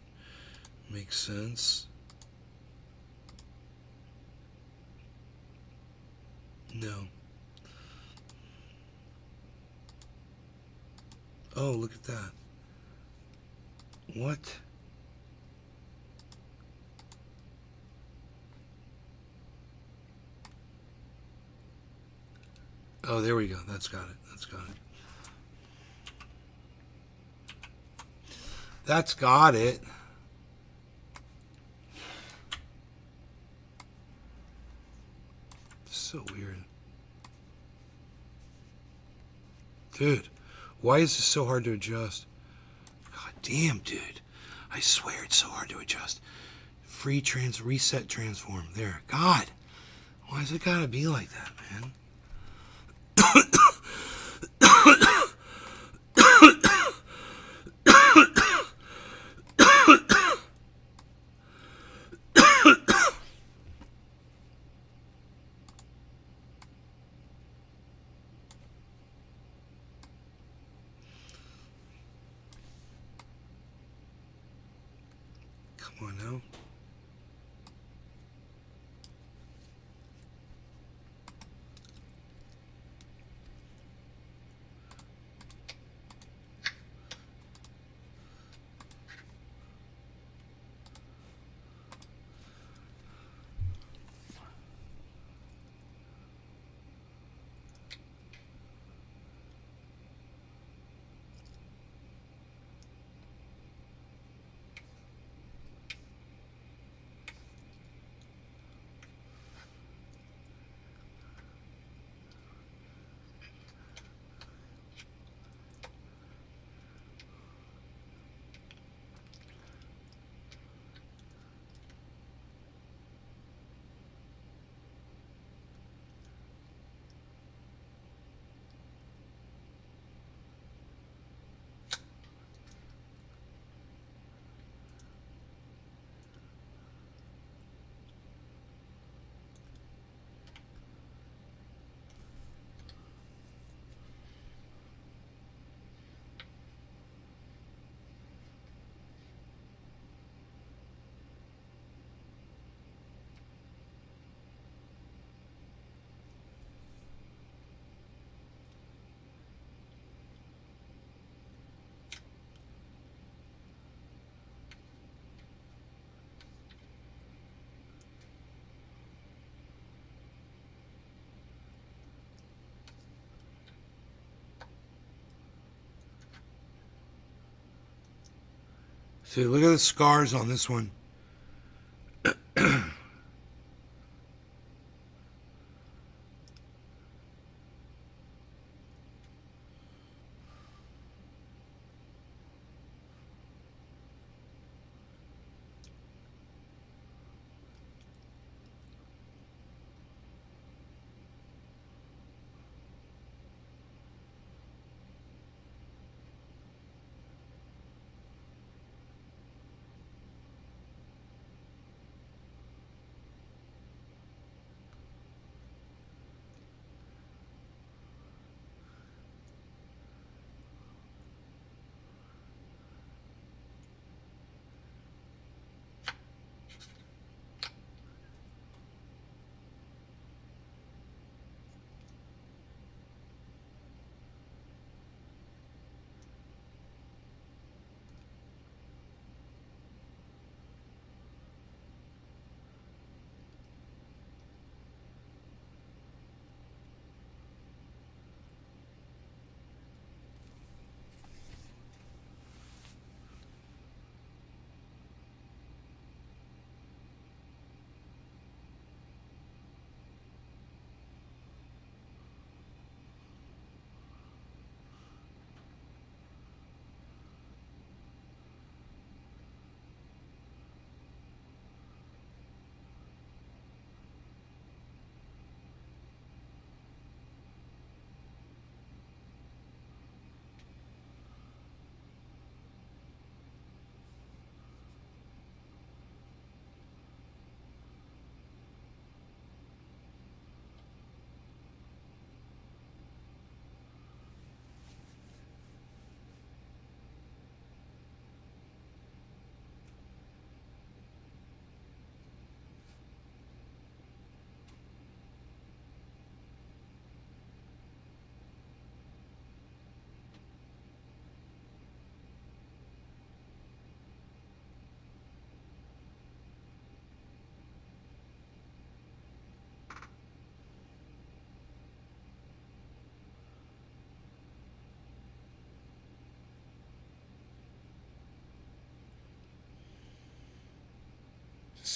make sense. No. Oh, look at that. What? Oh, there we go. That's got it. That's got it. That's got it. So weird. Dude, why is this so hard to adjust? God damn, dude. I swear it's so hard to adjust. Reset transform. There. God. Why does it gotta be like that, man? Come on now. See, look at the scars on this one.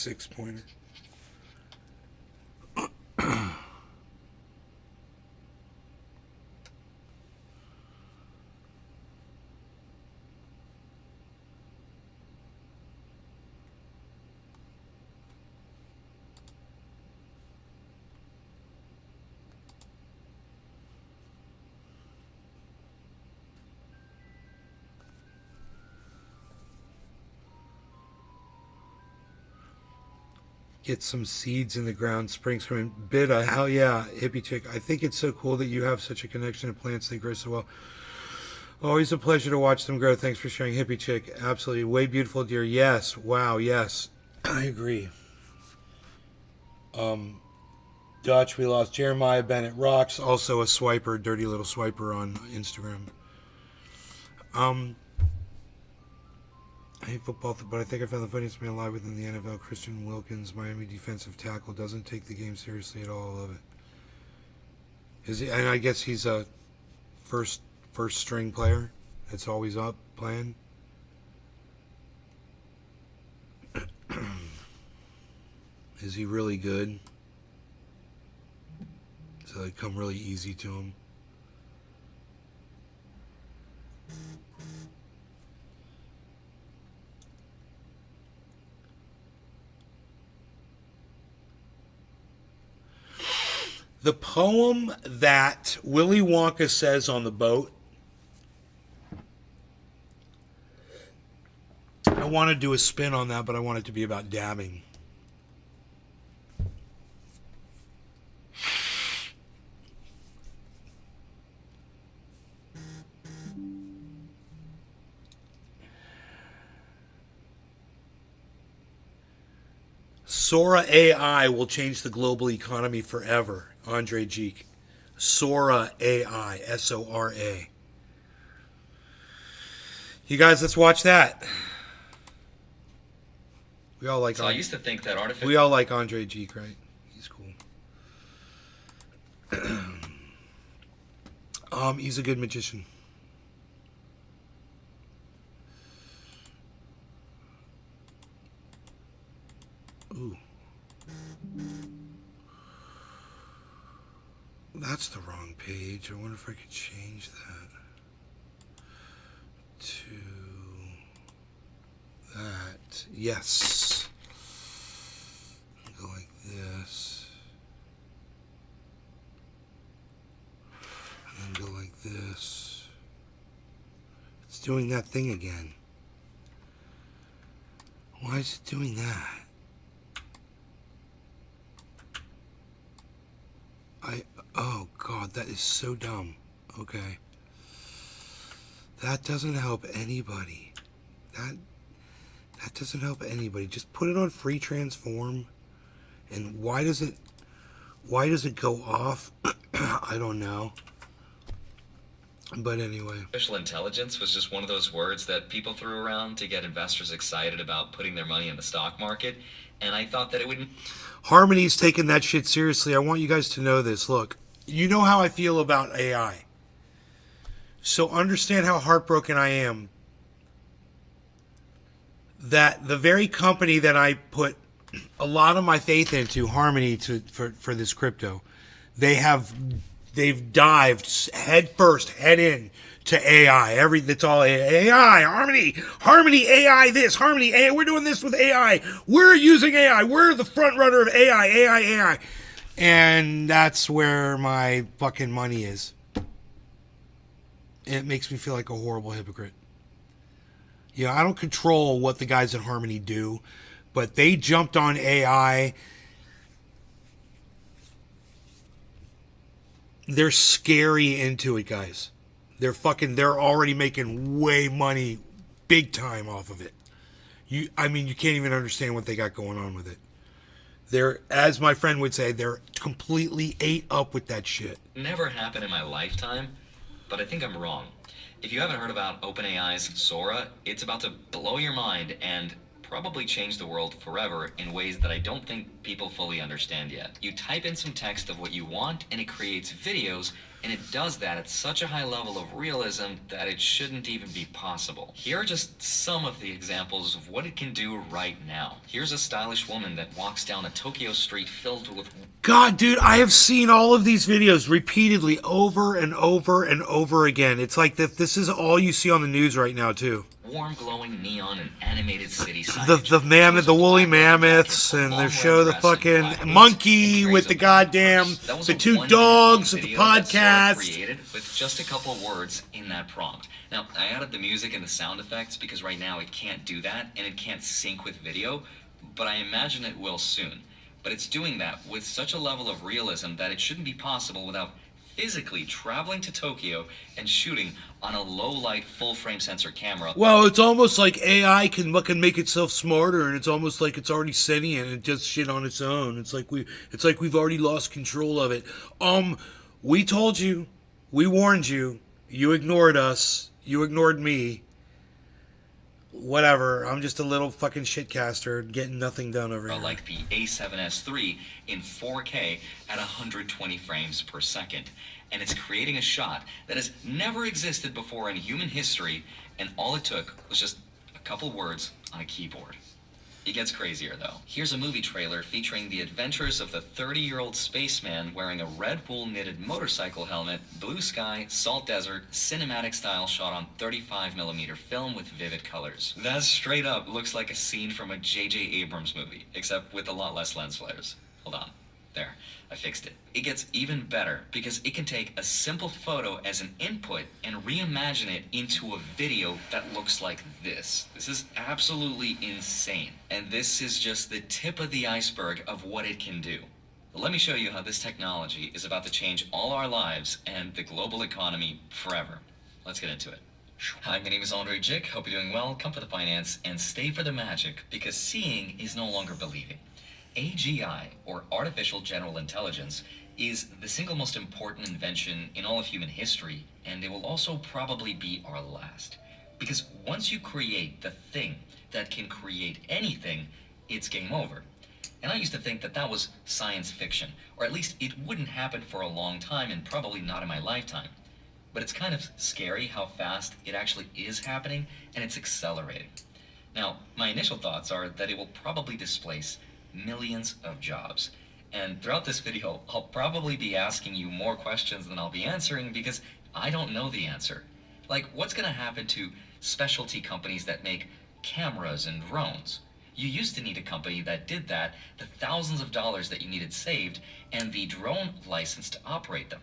6-pointer. Get some seeds in the ground, springs from Bida. Hell yeah, hippie chick. I think it's so cool that you have such a connection to plants. They grow so well. Always a pleasure to watch them grow. Thanks for sharing, hippie chick. Absolutely. Way beautiful, dear. Yes. Wow. Yes. I agree. Dutch, we lost Jeremiah Bennett Rocks, also a swiper, dirty little swiper on Instagram. I hate football, but I think I found the funniest man alive within the NFL. Christian Wilkins, Miami defensive tackle, doesn't take the game seriously at all. I love it. Is he? And I guess he's a first string player that's always up playing. Is he really good? So they come really easy to him. The poem that Willy Wonka says on the boat, I want to do a spin on that, but I want it to be about dabbing. Sora AI will change the global economy forever. Andre Geek. Sora AI. S-O-R-A. You guys, let's watch that. We all like. So I used to think that artificial. We all like Andre Geek, right? He's cool. He's a good magician. Ooh. That's the wrong page. I wonder if I could change that to that. Yes. Go like this. And then go like this. It's doing that thing again. Why is it doing that? Oh God, that is so dumb. Okay. That doesn't help anybody. That doesn't help anybody. Just put it on free transform. And why does it go off? I don't know. But anyway. Artificial intelligence was just one of those words that people threw around to get investors excited about putting their money in the stock market. And I thought that it would... Harmony's taking that shit seriously. I want you guys to know this. Look, you know how I feel about AI. So understand how heartbroken I am that the very company that I put a lot of my faith into, Harmony, for this crypto, they've dived head first, head in to AI. That's all AI, Harmony, AI this, Harmony, AI. We're doing this with AI. We're using AI. We're the front runner of AI. And that's where my fucking money is. It makes me feel like a horrible hypocrite. You know, I don't control what the guys at Harmony do, but they jumped on AI. They're scary into it, guys. They're already making way money, big time off of it. You can't even understand what they got going on with it. They're, as my friend would say, they're completely ate up with that shit. Never happened in my lifetime, but I think I'm wrong. If you haven't heard about OpenAI's Sora, it's about to blow your mind and probably change the world forever in ways that I don't think people fully understand yet. You type in some text of what you want and it creates videos, and it does that at such a high level of realism that it shouldn't even be possible. Here are just some of the examples of what it can do right now. Here's a stylish woman that walks down a Tokyo street filled with... God, dude, I have seen all of these videos repeatedly over and over and over again. It's like this is all you see on the news right now, too. warm glowing neon and animated city The mammoth, the woolly mammoths, and they show the fucking monkey with the goddamn, the two dogs with the podcast. Created with just a couple words in that prompt. Now, I added the music and the sound effects because right now it can't do that and it can't sync with video, but I imagine it will soon. But it's doing that with such a level of realism that it shouldn't be possible without physically traveling to Tokyo and shooting on a low-light, full-frame sensor camera. Well, it's almost like AI can make itself smarter, and it's almost like it's already sentient and it does shit on its own. It's like we've already lost control of it. We told you, we warned you, you ignored us, you ignored me. Whatever, I'm just a little fucking shitcaster getting nothing done over here. Like the A7S III in 4K at 120 frames per second. And it's creating a shot that has never existed before in human history, and all it took was just a couple words on a keyboard. It gets crazier, though. Here's a movie trailer featuring the adventures of the 30-year-old spaceman wearing a red wool knitted motorcycle helmet, blue sky, salt desert, cinematic style shot on 35mm film with vivid colors. That straight up looks like a scene from a J.J. Abrams movie, except with a lot less lens flares. Hold on. There, I fixed it. It gets even better because it can take a simple photo as an input and reimagine it into a video that looks like this. This is absolutely insane. And this is just the tip of the iceberg of what it can do. Let me show you how this technology is about to change all our lives and the global economy forever. Let's get into it. Hi, my name is Andre Jick. Hope you're doing well. Come for the finance and stay for the magic because seeing is no longer believing. AGI, or Artificial General Intelligence, is the single most important invention in all of human history, and it will also probably be our last. Because once you create the thing that can create anything, it's game over. And I used to think that that was science fiction, or at least it wouldn't happen for a long time and probably not in my lifetime. But it's kind of scary how fast it actually is happening, and it's accelerating. Now, my initial thoughts are that it will probably displace millions of jobs. And throughout this video, I'll probably be asking you more questions than I'll be answering because I don't know the answer. Like, what's going to happen to specialty companies that make cameras and drones? You used to need a company that did that, the thousands of dollars that you needed saved, and the drone license to operate them.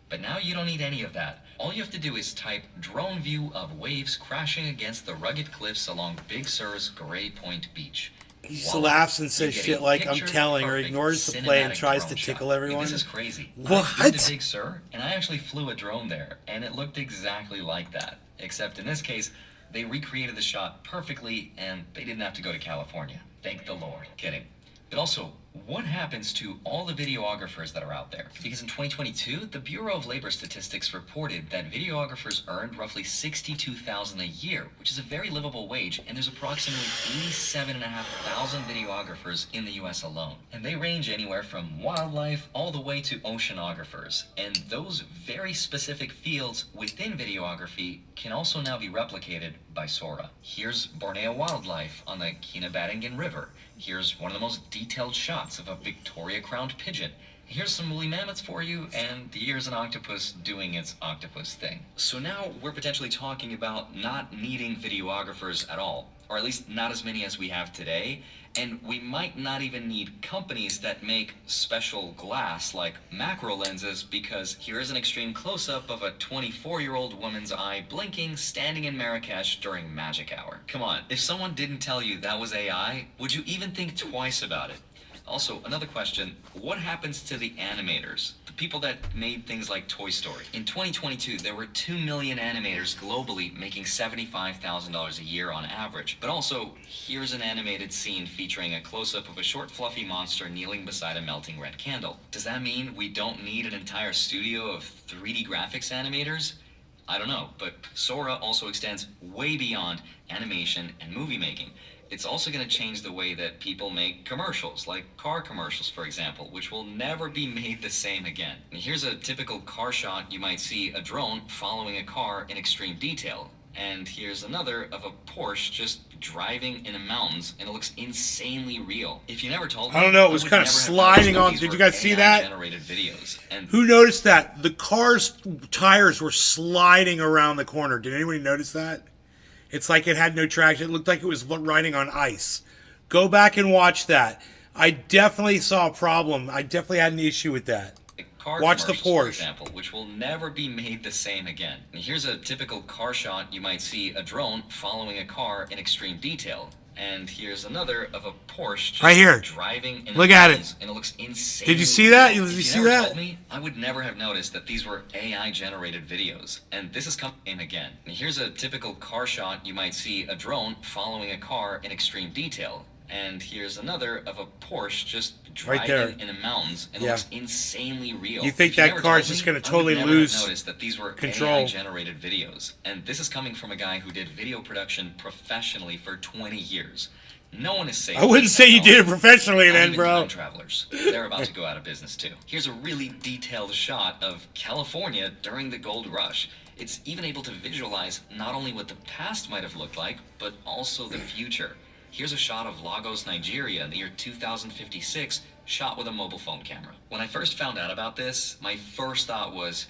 But now you don't need any of that. All you have to do is type drone view of waves crashing against the rugged cliffs along Big Sur's Gray Point Beach. He just laughs and says shit like I'm telling, or ignores the play and tries to tickle everyone. This is crazy. What? I've been to Big Sur, and I actually flew a drone there, and it looked exactly like that. Except in this case, they recreated the shot perfectly, and they didn't have to go to California. Thank the Lord. Kidding. But also, what happens to all the videographers that are out there? Because in 2022, the Bureau of Labor Statistics reported that videographers earned roughly $62,000 a year, which is a very livable wage, and there's approximately 87,500 videographers in the US alone. And they range anywhere from wildlife all the way to oceanographers. And those very specific fields within videography can also now be replicated by Sora. Here's Borneo wildlife on the Kinabatangan River. Here's one of the most detailed shots of a Victoria-crowned pigeon. Here's some woolly mammoths for you, and here's an octopus doing its octopus thing. So now we're potentially talking about not needing videographers at all, or at least not as many as we have today, and we might not even need companies that make special glass like macro lenses because here's an extreme close-up of a 24-year-old woman's eye blinking standing in Marrakesh during magic hour. Come on, if someone didn't tell you that was AI, would you even think twice about it? Also, another question, what happens to the animators? The people that made things like Toy Story. In 2022, there were 2 million animators globally making $75,000 a year on average. But also, here's an animated scene featuring a close-up of a short fluffy monster kneeling beside a melting red candle. Does that mean we don't need an entire studio of 3D graphics animators? I don't know, but Sora also extends way beyond animation and movie making. It's also going to change the way that people make commercials, like car commercials, for example, which will never be made the same again. And here's a typical car shot. You might see a drone following a car in extreme detail. And here's another of a Porsche just driving in the mountains, and it looks insanely real. If you never told me, I don't know, it was would kind of never have sliding noticed that on. these Did you were guys see that? AI-generated videos. And Who noticed that? The car's tires were sliding around the corner. Did anybody notice that? It's like it had no traction. It looked like it was riding on ice. Go back and watch that. I definitely saw a problem. I definitely had an issue with that. car Watch the commercials, for Porsche. example, which will never be made the same again. And here's a typical car shot. You might see a drone following a car in extreme detail. And here's another of a Porsche just Right here. driving in Look the at mountains, and it looks insane. Did you see that? Did If you see never that? told me, I would never have noticed that these were AI-generated videos. And this is coming again. And here's a typical car shot. You might see a drone following a car in extreme detail. And here's another of a Porsche just Right driving there. in the mountains, and it Yeah. looks insanely real. You think If that never car told is just me, gonna I would totally never lose have noticed that these were control. AI-generated videos. And this is coming from a guy who did video production professionally for 20 years. No one is safe. I wouldn't say you did it professionally Not then, even bro. time travelers. They're about to go out of business too. Here's a really detailed shot of California during the gold rush. It's even able to visualize not only what the past might have looked like, but also the future. Here's a shot of Lagos, Nigeria in the year 2056, shot with a mobile phone camera. When I first found out about this, my first thought was,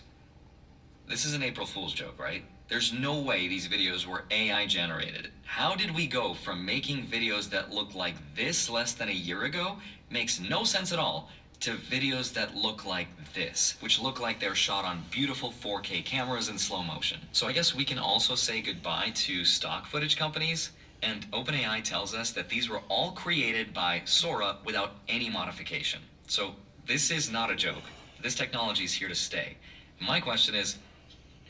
this is an April Fool's joke, right? There's no way these videos were AI generated. How did we go from making videos that look like this less than a year ago, makes no sense at all, to videos that look like this, which look like they're shot on beautiful 4K cameras in slow motion. So I guess we can also say goodbye to stock footage companies. And OpenAI tells us that these were all created by Sora without any modification. So this is not a joke. This technology is here to stay. My question is,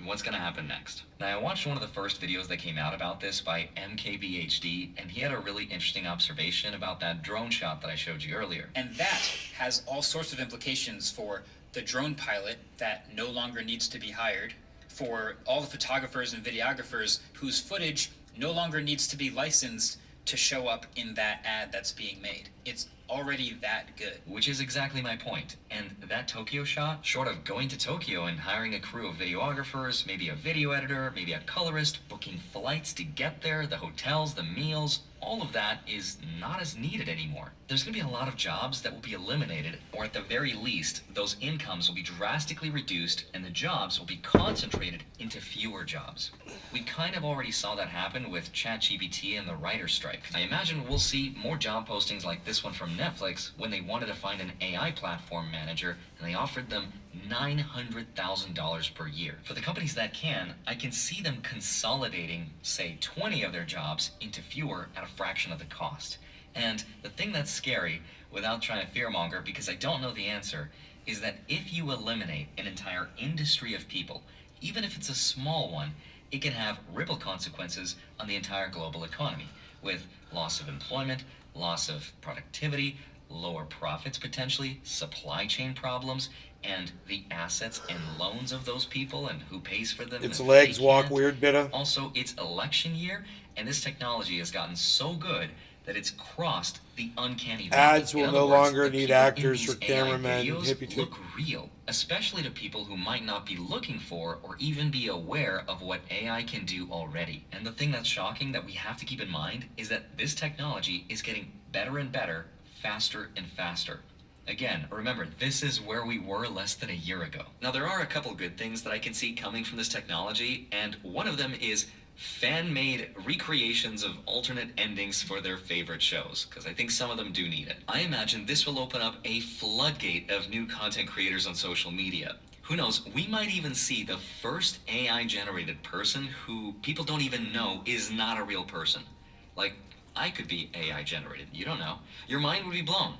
what's going to happen next? Now, I watched one of the first videos that came out about this by MKBHD, and he had a really interesting observation about that drone shot that I showed you earlier. And that has all sorts of implications for the drone pilot that no longer needs to be hired, for all the photographers and videographers whose footage no longer needs to be licensed to show up in that ad that's being made. It's already that good. Which is exactly my point. And that Tokyo shot, short of going to Tokyo and hiring a crew of videographers, maybe a video editor, maybe a colorist, booking flights to get there, the hotels, the meals, all of that is not as needed anymore. There's going to be a lot of jobs that will be eliminated, or at the very least, those incomes will be drastically reduced and the jobs will be concentrated into fewer jobs. We kind of already saw that happen with ChatGPT and the writer strike. I imagine we'll see more job postings like this one from Netflix when they wanted to find an AI platform manager and they offered them $900,000 per year. For the companies that can, I can see them consolidating, say, 20 of their jobs into fewer at a fraction of the cost. And the thing that's scary, without trying to fearmonger, because I don't know the answer, is that if you eliminate an entire industry of people, even if it's a small one, it can have ripple consequences on the entire global economy, with loss of employment, loss of productivity, lower profits potentially, supply chain problems, and the assets and loans of those people and who pays for them. Its if legs they walk can't. weird, bitta. Also, it's election year, and this technology has gotten so good that it's crossed the uncanny valley. Ads will In other no words, longer the need people in actors these or cameramen, AI videos hippie look real, especially to people who might not be looking for or even be aware of what AI can do already. And the thing that's shocking that we have to keep in mind is that this technology is getting better and better, faster and faster. Again, remember, this is where we were less than a year ago. Now, there are a couple good things that I can see coming from this technology, and one of them is fan-made recreations of alternate endings for their favorite shows, because I think some of them do need it. I imagine this will open up a floodgate of new content creators on social media. Who knows, we might even see the first AI-generated person who people don't even know is not a real person. Like, I could be AI-generated, you don't know. Your mind would be blown.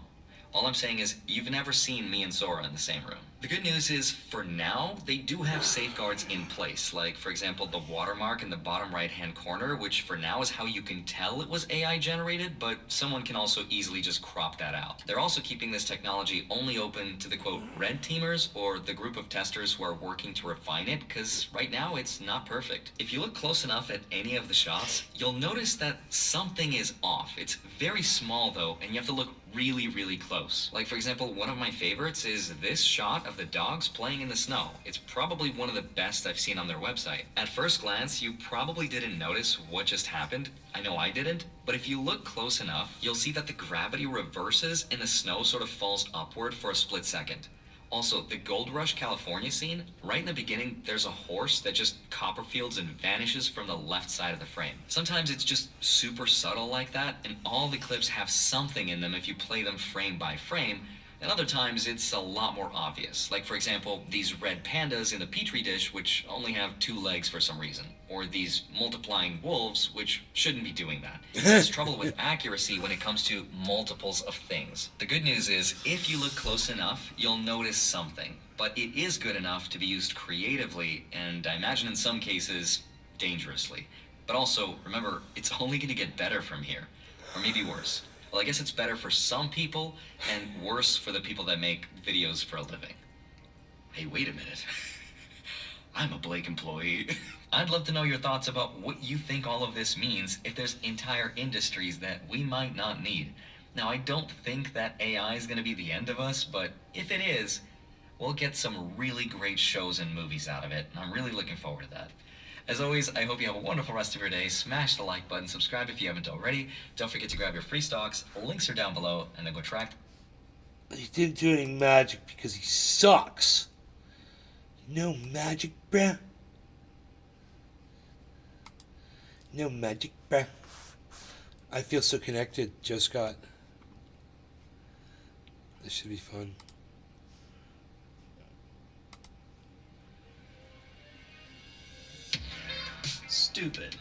All I'm saying is, you've never seen me and Sora in the same room. The good news is, for now, they do have safeguards in place. Like, for example, the watermark in the bottom right-hand corner, which for now is how you can tell it was AI generated, but someone can also easily just crop that out. They're also keeping this technology only open to the, quote, red teamers, or the group of testers who are working to refine it, because right now it's not perfect. If you look close enough at any of the shots, you'll notice that something is off. It's very small, though, and you have to look really, really close. Like, for example, one of my favorites is this shot of the dogs playing in the snow. It's probably one of the best I've seen on their website. At first glance, you probably didn't notice what just happened. I know I didn't, but if you look close enough, you'll see that the gravity reverses and the snow sort of falls upward for a split second. Also, the Gold Rush California scene, right in the beginning, there's a horse that just copperfields and vanishes from the left side of the frame. Sometimes it's just super subtle like that, and all the clips have something in them if you play them frame by frame, and other times it's a lot more obvious. Like, for example, these red pandas in the petri dish, which only have 2 legs for some reason. Or these multiplying wolves, which shouldn't be doing that. There's trouble with accuracy when it comes to multiples of things. The good news is, if you look close enough, you'll notice something. But it is good enough to be used creatively, and I imagine in some cases, dangerously. But also, remember, it's only going to get better from here. Or maybe worse. Well, I guess it's better for some people, and worse for the people that make videos for a living. Hey, wait a minute. I'm a Blake employee. I'd love to know your thoughts about what you think all of this means if there's entire industries that we might not need. Now, I don't think that AI is going to be the end of us, but if it is, we'll get some really great shows and movies out of it, and I'm really looking forward to that. As always, I hope you have a wonderful rest of your day. Smash the like button, subscribe if you haven't already. Don't forget to grab your free stocks. Links are down below, and then go track. He didn't do any magic because he sucks. No magic, bruh. No magic, bruh. I feel so connected, Joe Scott. This should be fun. Stupid.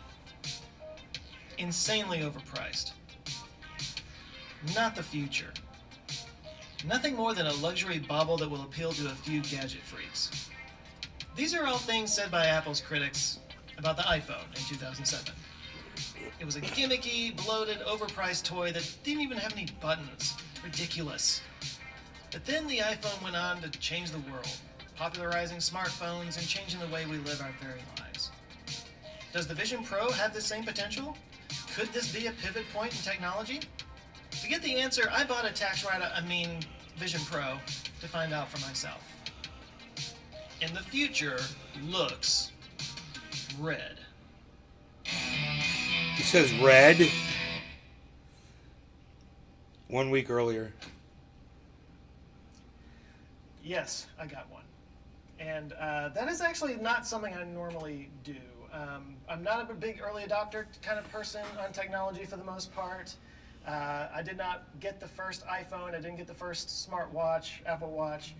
Insanely overpriced. Not the future. Nothing more than a luxury bauble that will appeal to a few gadget freaks. These are all things said by Apple's critics about the iPhone in 2007. It was a gimmicky, bloated, overpriced toy that didn't even have any buttons. Ridiculous. But then the iPhone went on to change the world, popularizing smartphones and changing the way we live our very lives. Does the Vision Pro have the same potential? Could this be a pivot point in technology? To get the answer, I bought a Vision Pro to find out for myself. And the future looks red. He says red 1 week earlier. Yes, I got one. And that is actually not something I normally do. I'm not a big early adopter kind of person on technology for the most part. I did not get the first iPhone. I didn't get the first smartwatch, Apple Watch.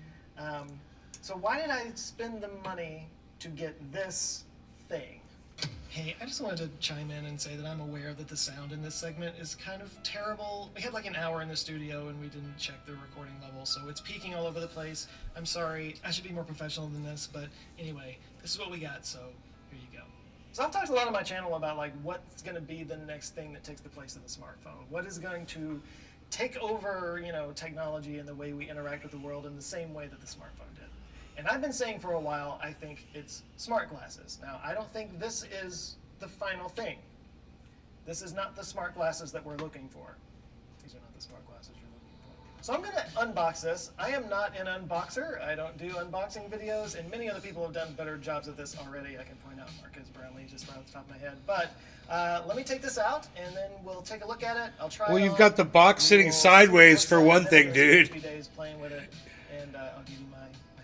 So why did I spend the money to get this thing? Hey, I just wanted to chime in and say that I'm aware that the sound in this segment is kind of terrible. We had like an hour in the studio and we didn't check the recording level, so it's peaking all over the place. I'm sorry, I should be more professional than this, but anyway, this is what we got, so here you go. So I've talked a lot on my channel about like what's going to be the next thing that takes the place of the smartphone. What is going to take over, technology and the way we interact with the world in the same way that the smartphone did. And I've been saying for a while, I think it's smart glasses. Now, I don't think this is the final thing. This is not the smart glasses that we're looking for. These are not the smart glasses you're looking for. So I'm going to unbox this. I am not an unboxer. I don't do unboxing videos, and many other people have done better jobs at this already. I can point out Marcus Brownlee just right off the top of my head. But let me take this out, and then we'll take a look at it. I'll try. Well, you've got the box sitting sideways for one thing, dude. 2 days playing with it, and I'll give you my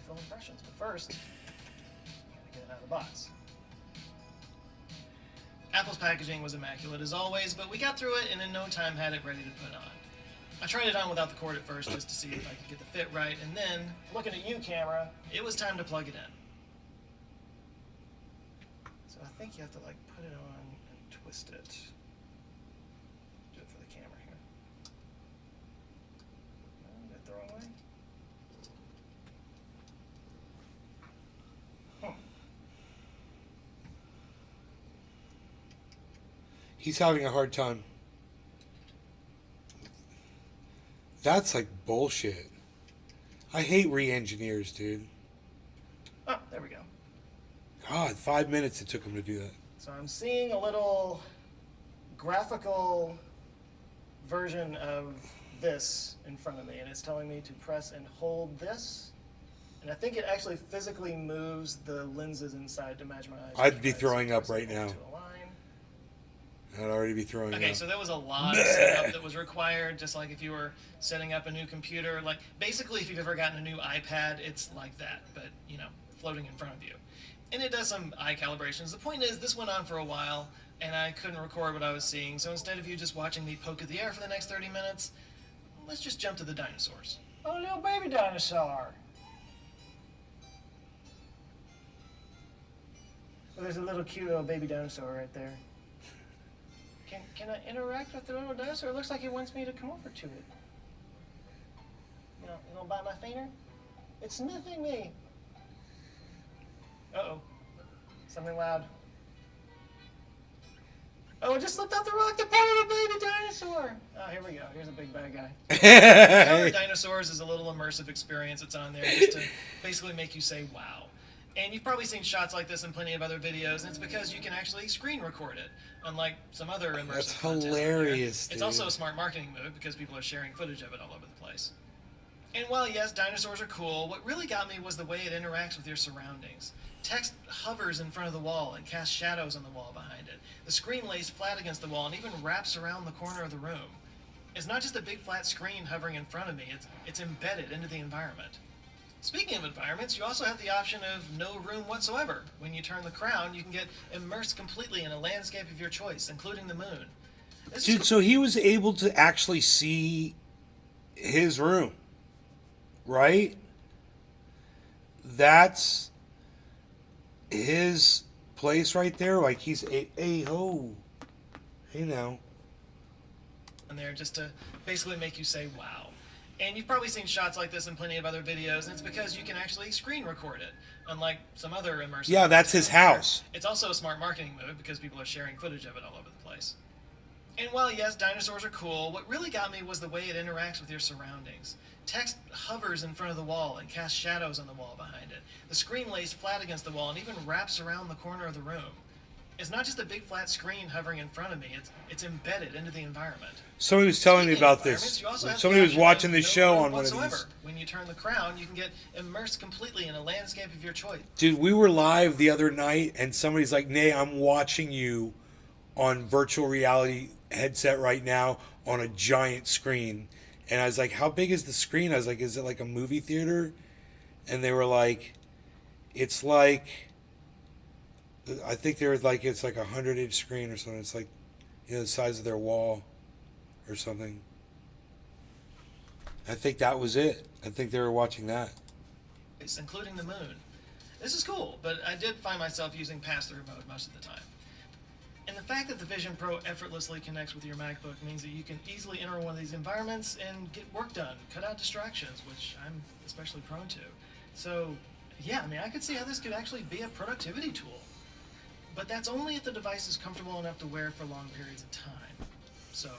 full impressions. But first, I'm gonna get it out of the box. Apple's packaging was immaculate as always, but we got through it and in no time had it ready to put on. I tried it on without the cord at first just to see if I could get the fit right, and then, looking at you, camera, it was time to plug it in. So I think you have to like put it on and twist it. Do it for the camera here. Did it the wrong way? He's having a hard time. That's like bullshit. I hate re-engineers, dude. Oh, there we go. God, 5 minutes it took him to do that. So I'm seeing a little graphical version of this in front of me, and it's telling me to press and hold this. And I think it actually physically moves the lenses inside to match my eyes. I'd be throwing up right now. To align. I'd already be throwing Okay, up. so there was a lot of setup that was required, just like if you were setting up a new computer. Like, basically, if you've ever gotten a new iPad, it's like that, but, you know, floating in front of you. And it does some eye calibrations. The point is, this went on for a while, and I couldn't record what I was seeing. So instead of you just watching me poke at the air for the next 30 minutes, let's just jump to the dinosaurs. Oh, little baby dinosaur. Well, there's a little cute little baby dinosaur right there. Can I interact with the little dinosaur? It looks like he wants me to come over to it. You know, bite my finger? It's sniffing me. Uh-oh. Something loud. Oh, it just slipped out the rock to part of the baby dinosaur. Oh, here we go. Here's a big bad guy. Cover Dinosaurs is a little immersive experience that's on there just to basically make you say, wow. And you've probably seen shots like this in plenty of other videos, and it's because you can actually screen record it, unlike some other immersive That's content out there. hilarious, It's dude. also a smart marketing move because people are sharing footage of it all over the place. And while, yes, dinosaurs are cool, what really got me was the way it interacts with your surroundings. Text hovers in front of the wall and casts shadows on the wall behind it. The screen lays flat against the wall and even wraps around the corner of the room. It's not just a big flat screen hovering in front of me, it's embedded into the environment. Speaking of environments, you also have the option of no room whatsoever. When you turn the crown, you can get immersed completely in a landscape of your choice, including the moon. This is Dude, so he was able to actually see his room, right? That's his place right there. Like he's ho. Hey now. on there just to basically make you say, wow. And you've probably seen shots like this in plenty of other videos, and it's because you can actually screen record it, unlike some other immersive. Yeah, that's his house. It's also a smart marketing move because people are sharing footage of it all over the place. And while, yes, dinosaurs are cool, what really got me was the way it interacts with your surroundings. Text hovers in front of the wall and casts shadows on the wall behind it. The screen lays flat against the wall and even wraps around the corner of the room. It's not just a big flat screen hovering in front of me, it's embedded into the environment. Somebody was telling me Speaking of about this. environments, you also have the Somebody was option watching of this no show room on one of whatsoever. these. When you turn the crown, you can get immersed completely in a landscape of your choice. Dude, we were live the other night, and somebody's like, Nay, I'm watching you on virtual reality headset right now on a giant screen. And I was like, how big is the screen? I was like, is it like a movie theater? And they were like, it's like, I think they were like, it's like a 100-inch screen or something. It's like, you know, the size of their wall or something. I think that was it. I think they were watching that. Including the moon. This is cool, but I did find myself using pass-through mode most of the time. And the fact that the Vision Pro effortlessly connects with your MacBook means that you can easily enter one of these environments and get work done, cut out distractions, which I'm especially prone to. So, yeah, I mean, I could see how this could actually be a productivity tool. But that's only if the device is comfortable enough to wear for long periods of time. So,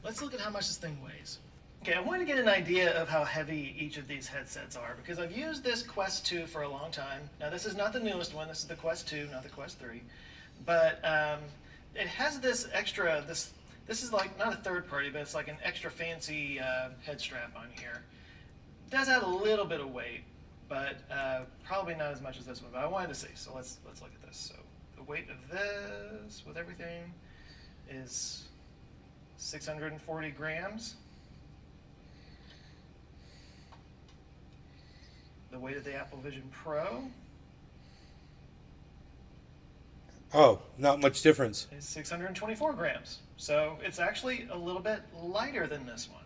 let's look at how much this thing weighs. Okay, I wanted to get an idea of how heavy each of these headsets are because I've used this Quest 2 for a long time. Now, this is not the newest one. This is the Quest 2, not the Quest 3. But it has this extra, this is like, not a third party, but it's like an extra fancy head strap on here. It does add a little bit of weight, but probably not as much as this one. But I wanted to see, so let's look at this. So the weight of this with everything is 640 grams. The weight of the Apple Vision Pro Oh, not much difference. is 624 grams. So it's actually a little bit lighter than this one.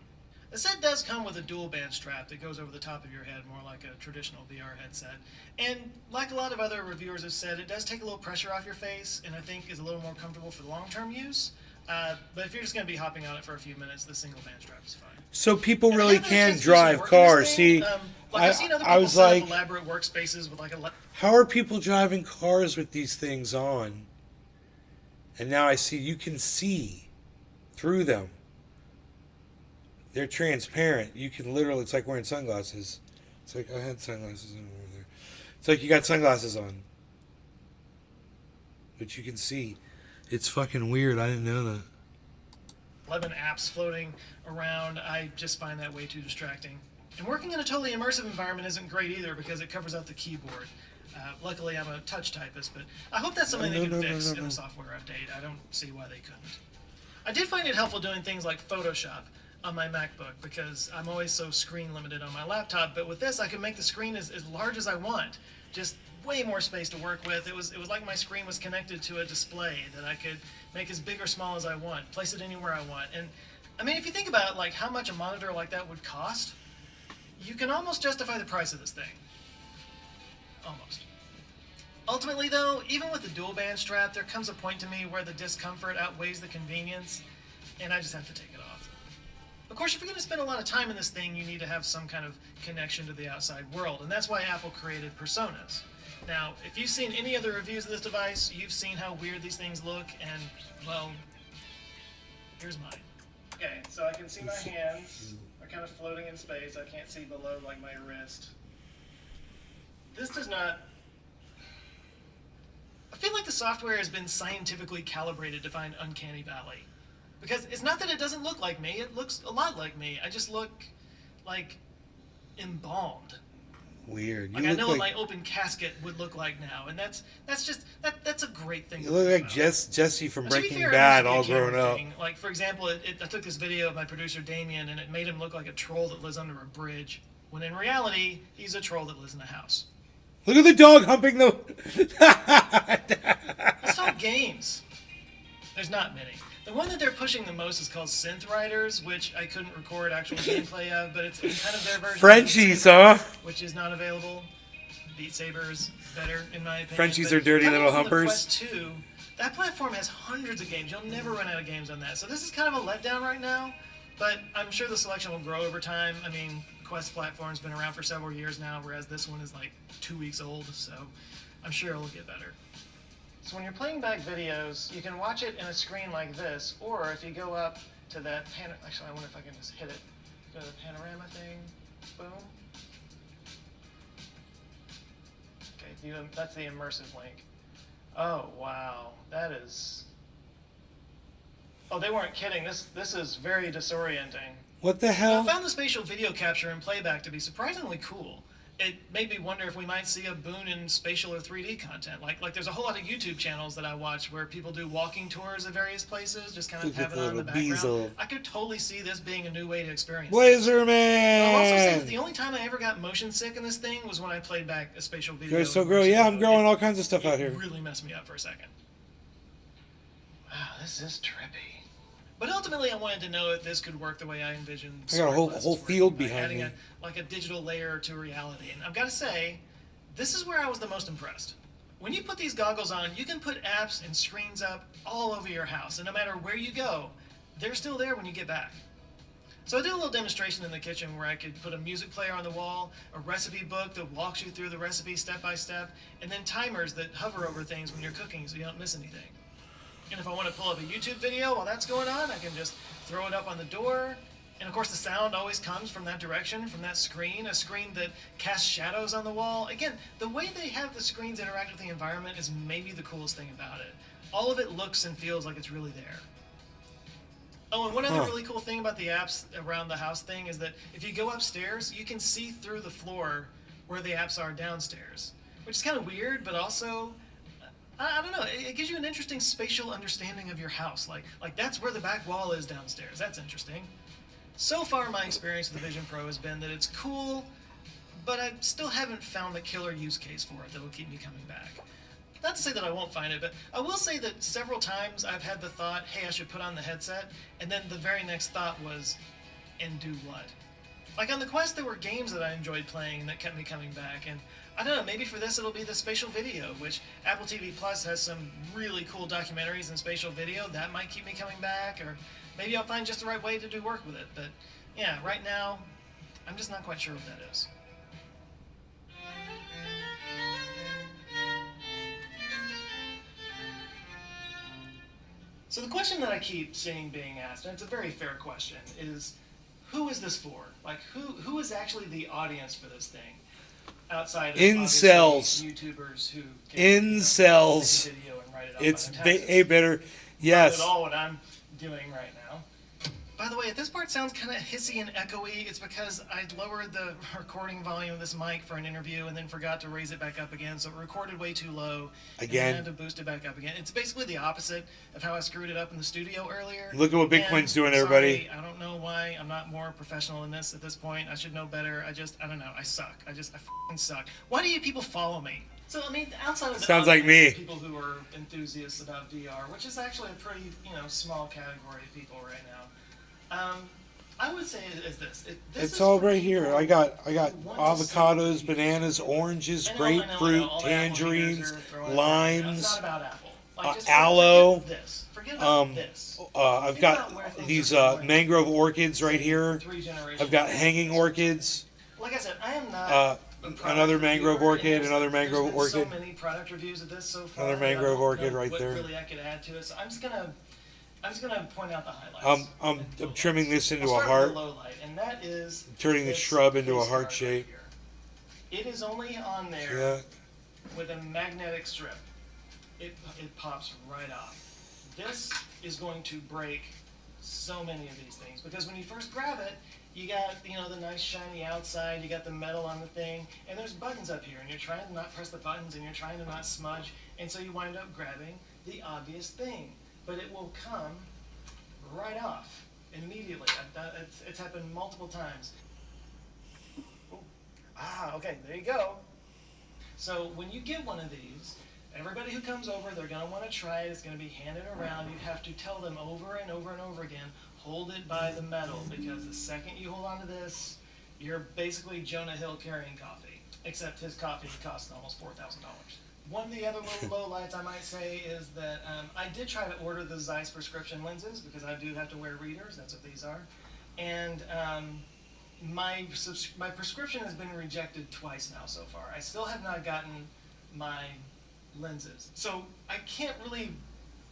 The set does come with a dual band strap that goes over the top of your head, more like a traditional VR headset. And like a lot of other reviewers have said, it does take a little pressure off your face, and I think is a little more comfortable for long-term use. But if you're just going to be hopping on it for a few minutes, the single band strap is fine. So people And I really haven't had a can chance to drive work on this cars. thing. See, I've seen other I people was set up like, elaborate workspaces with like a how are people driving cars with these things on? And now I see, you can see through them. They're transparent. You can literally, it's like wearing sunglasses. It's like, I had sunglasses on over there. It's like you got sunglasses on. But you can see. It's fucking weird. I didn't know that. 11 apps floating around. I just find that way too distracting. And working in a totally immersive environment isn't great either because it covers out the keyboard. Luckily, I'm a touch typist, but I hope that's something they can fix in a software update. I don't see why they couldn't. I did find it helpful doing things like Photoshop on my MacBook because I'm always so screen limited on my laptop, but with this I can make the screen as large as I want. Just way more space to work with. It was like my screen was connected to a display that I could make as big or small as I want, place it anywhere I want. And I mean, if you think about like how much a monitor like that would cost, you can almost justify the price of this thing. Almost. Ultimately though, even with the dual band strap, there comes a point to me where the discomfort outweighs the convenience, and I just have to take it off. Of course, if you're going to spend a lot of time in this thing, you need to have some kind of connection to the outside world, and that's why Apple created personas. Now, if you've seen any other reviews of this device, you've seen how weird these things look, and, well, here's mine. Okay, so I can see my hands are kind of floating in space. I can't see below, like, my wrist. This does not... I feel like the software has been scientifically calibrated to find uncanny valley. Because it's not that it doesn't look like me, it looks a lot like me. I just look, like, embalmed. Weird. Like I know what my open casket would look like now, and that's a great thing. You look like Jesse from Now, to be Breaking fair, Bad, it all must be a grown camera up. thing. Like for example, I took this video of my producer Damien, and it made him look like a troll that lives under a bridge, when in reality he's a troll that lives in a house. Look at the dog humping the. Let's talk games. There's not many. The one that they're pushing the most is called Synth Riders, which I couldn't record actual gameplay of, but it's kind of their version. Frenchies, huh? Which is not available. Beat Saber's better, in my opinion. Frenchies But are dirty coming little from the humpers. Quest 2, that platform has hundreds of games. You'll never run out of games on that. So this is kind of a letdown right now, but I'm sure the selection will grow over time. I mean, Quest platform's been around for several years now, whereas this one is like 2 weeks old, so I'm sure it'll get better. So when you're playing back videos, you can watch it in a screen like this, or if you go up to that actually, I wonder if I can just hit it. Go to the panorama thing. Boom. Okay, that's the immersive link. Oh wow, that is. Oh, they weren't kidding. This is very disorienting. What the I hell? found the spatial video capture and playback to be surprisingly cool. It made me wonder if we might see a boon in spatial or 3D content. Like there's a whole lot of YouTube channels that I watch where people do walking tours of various places, just kind of have it on in the background. Bezel. I could totally see this being a new way to experience it. Blazer I'll also say that Man! the only time I ever got motion sick in this thing was when I played back a spatial video. You're so grow. Yeah, I'm growing all kinds of stuff out here. It really messed me up for a second. Wow, this is trippy. But ultimately, I wanted to know if this could work the way I envisioned. I got a whole field behind adding me. Like a digital layer to reality. And I've got to say, this is where I was the most impressed. When you put these goggles on, you can put apps and screens up all over your house. And no matter where you go, they're still there when you get back. So I did a little demonstration in the kitchen where I could put a music player on the wall, a recipe book that walks you through the recipe step by step, and then timers that hover over things when you're cooking so you don't miss anything. And if I want to pull up a YouTube video while that's going on, I can just throw it up on the door. And of course the sound always comes from that direction, from that screen, a screen that casts shadows on the wall. Again, the way they have the screens interact with the environment is maybe the coolest thing about it. All of it looks and feels like it's really there. Oh, and one other really cool thing about the apps around the house thing is that if you go upstairs, you can see through the floor where the apps are downstairs, which is kind of weird, but also, I don't know, it gives you an interesting spatial understanding of your house. Like that's where the back wall is downstairs. That's interesting. So far, my experience with the Vision Pro has been that it's cool, but I still haven't found the killer use case for it that'll keep me coming back. Not to say that I won't find it, but I will say that several times I've had the thought, hey, I should put on the headset, and then the very next thought was, and do what? Like on the Quest, there were games that I enjoyed playing that kept me coming back, and I don't know, maybe for this it'll be the spatial video, which Apple TV Plus has some really cool documentaries in spatial video. That might keep me coming back, or maybe I'll find just the right way to do work with it. But yeah, right now, I'm just not quite sure what that is. So the question that I keep seeing being asked, and it's a very fair question, is who is this for? Like, who is actually the audience for this thing? Outside of Incels. obviously YouTubers who can, Incels. make a video and write it off It's on their taxes. a better. Not Yes. at all what I'm doing right now. By the way, if this part sounds kind of hissy and echoey, it's because I lowered the recording volume of this mic for an interview and then forgot to raise it back up again, so it recorded way too low. Again. And I had to boost it back up again. It's basically the opposite of how I screwed it up in the studio earlier. Look at what Bitcoin's doing, everybody. Sorry, I don't know why I'm not more professional in this at this point. I should know better. I don't know. I suck. I f***ing suck. Why do you people follow me? So, I mean, outside of the Sounds like audience, me. people who are enthusiasts about VR, which is actually a pretty, small category of people right now. I would say is this. This It's is all for right here. people I got who want to see avocados, the bananas, future. oranges, I know, grapefruit, all the apple haters tangerines, are throwing it limes, around. It's not about Apple. Just aloe. Forget this. Forget about this. I've Think got about where things these are going mangrove orchids right here. 3 generations I've got back. hanging orchids. Like I said, I am not a product Another mangrove reviewer, orchid, and another mangrove there's been orchid. So many product reviews of this so far. Another that I mangrove don't orchid know right what there. really I could add to it. So I'm just gonna point out the highlights. I'm and trimming lowlights. this into I'll a start heart. with the low light, and that is Turning the this shrub into a case heart guard shape. right here. It is only on there Yeah. with a magnetic strip. It pops right off. This is going to break so many of these things because when you first grab it, you got the nice shiny outside, you got the metal on the thing, and there's buttons up here, and you're trying to not press the buttons, and you're trying to not smudge, and so you wind up grabbing the obvious thing, but it will come right off immediately. It's happened multiple times. Okay, there you go. So when you get one of these, everybody who comes over, they're going to want to try it. It's going to be handed around. You have to tell them over and over and over again, hold it by the metal, because the second you hold on to this, you're basically Jonah Hill carrying coffee, except his coffee costs almost $4,000. One of the other little low lights I might say is that I did try to order the Zeiss prescription lenses because I do have to wear readers. That's what these are. And my prescription has been rejected twice now so far. I still have not gotten my lenses. So I can't really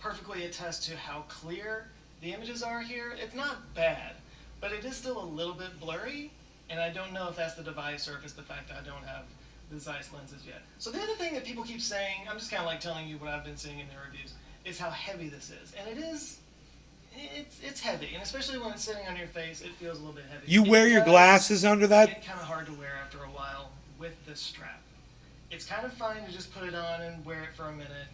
perfectly attest to how clear the images are here. It's not bad, but it is still a little bit blurry, and I don't know if that's the device or if it's the fact that I don't have the Zeiss lenses yet. So the other thing that people keep saying, I'm just kind of like telling you what I've been seeing in their reviews, is how heavy this is. And it's heavy, and especially when it's sitting on your face, it feels a little bit heavy. You wear your glasses under that? It's kind of hard to wear after a while with this strap. It's kind of fine to just put it on and wear it for a minute.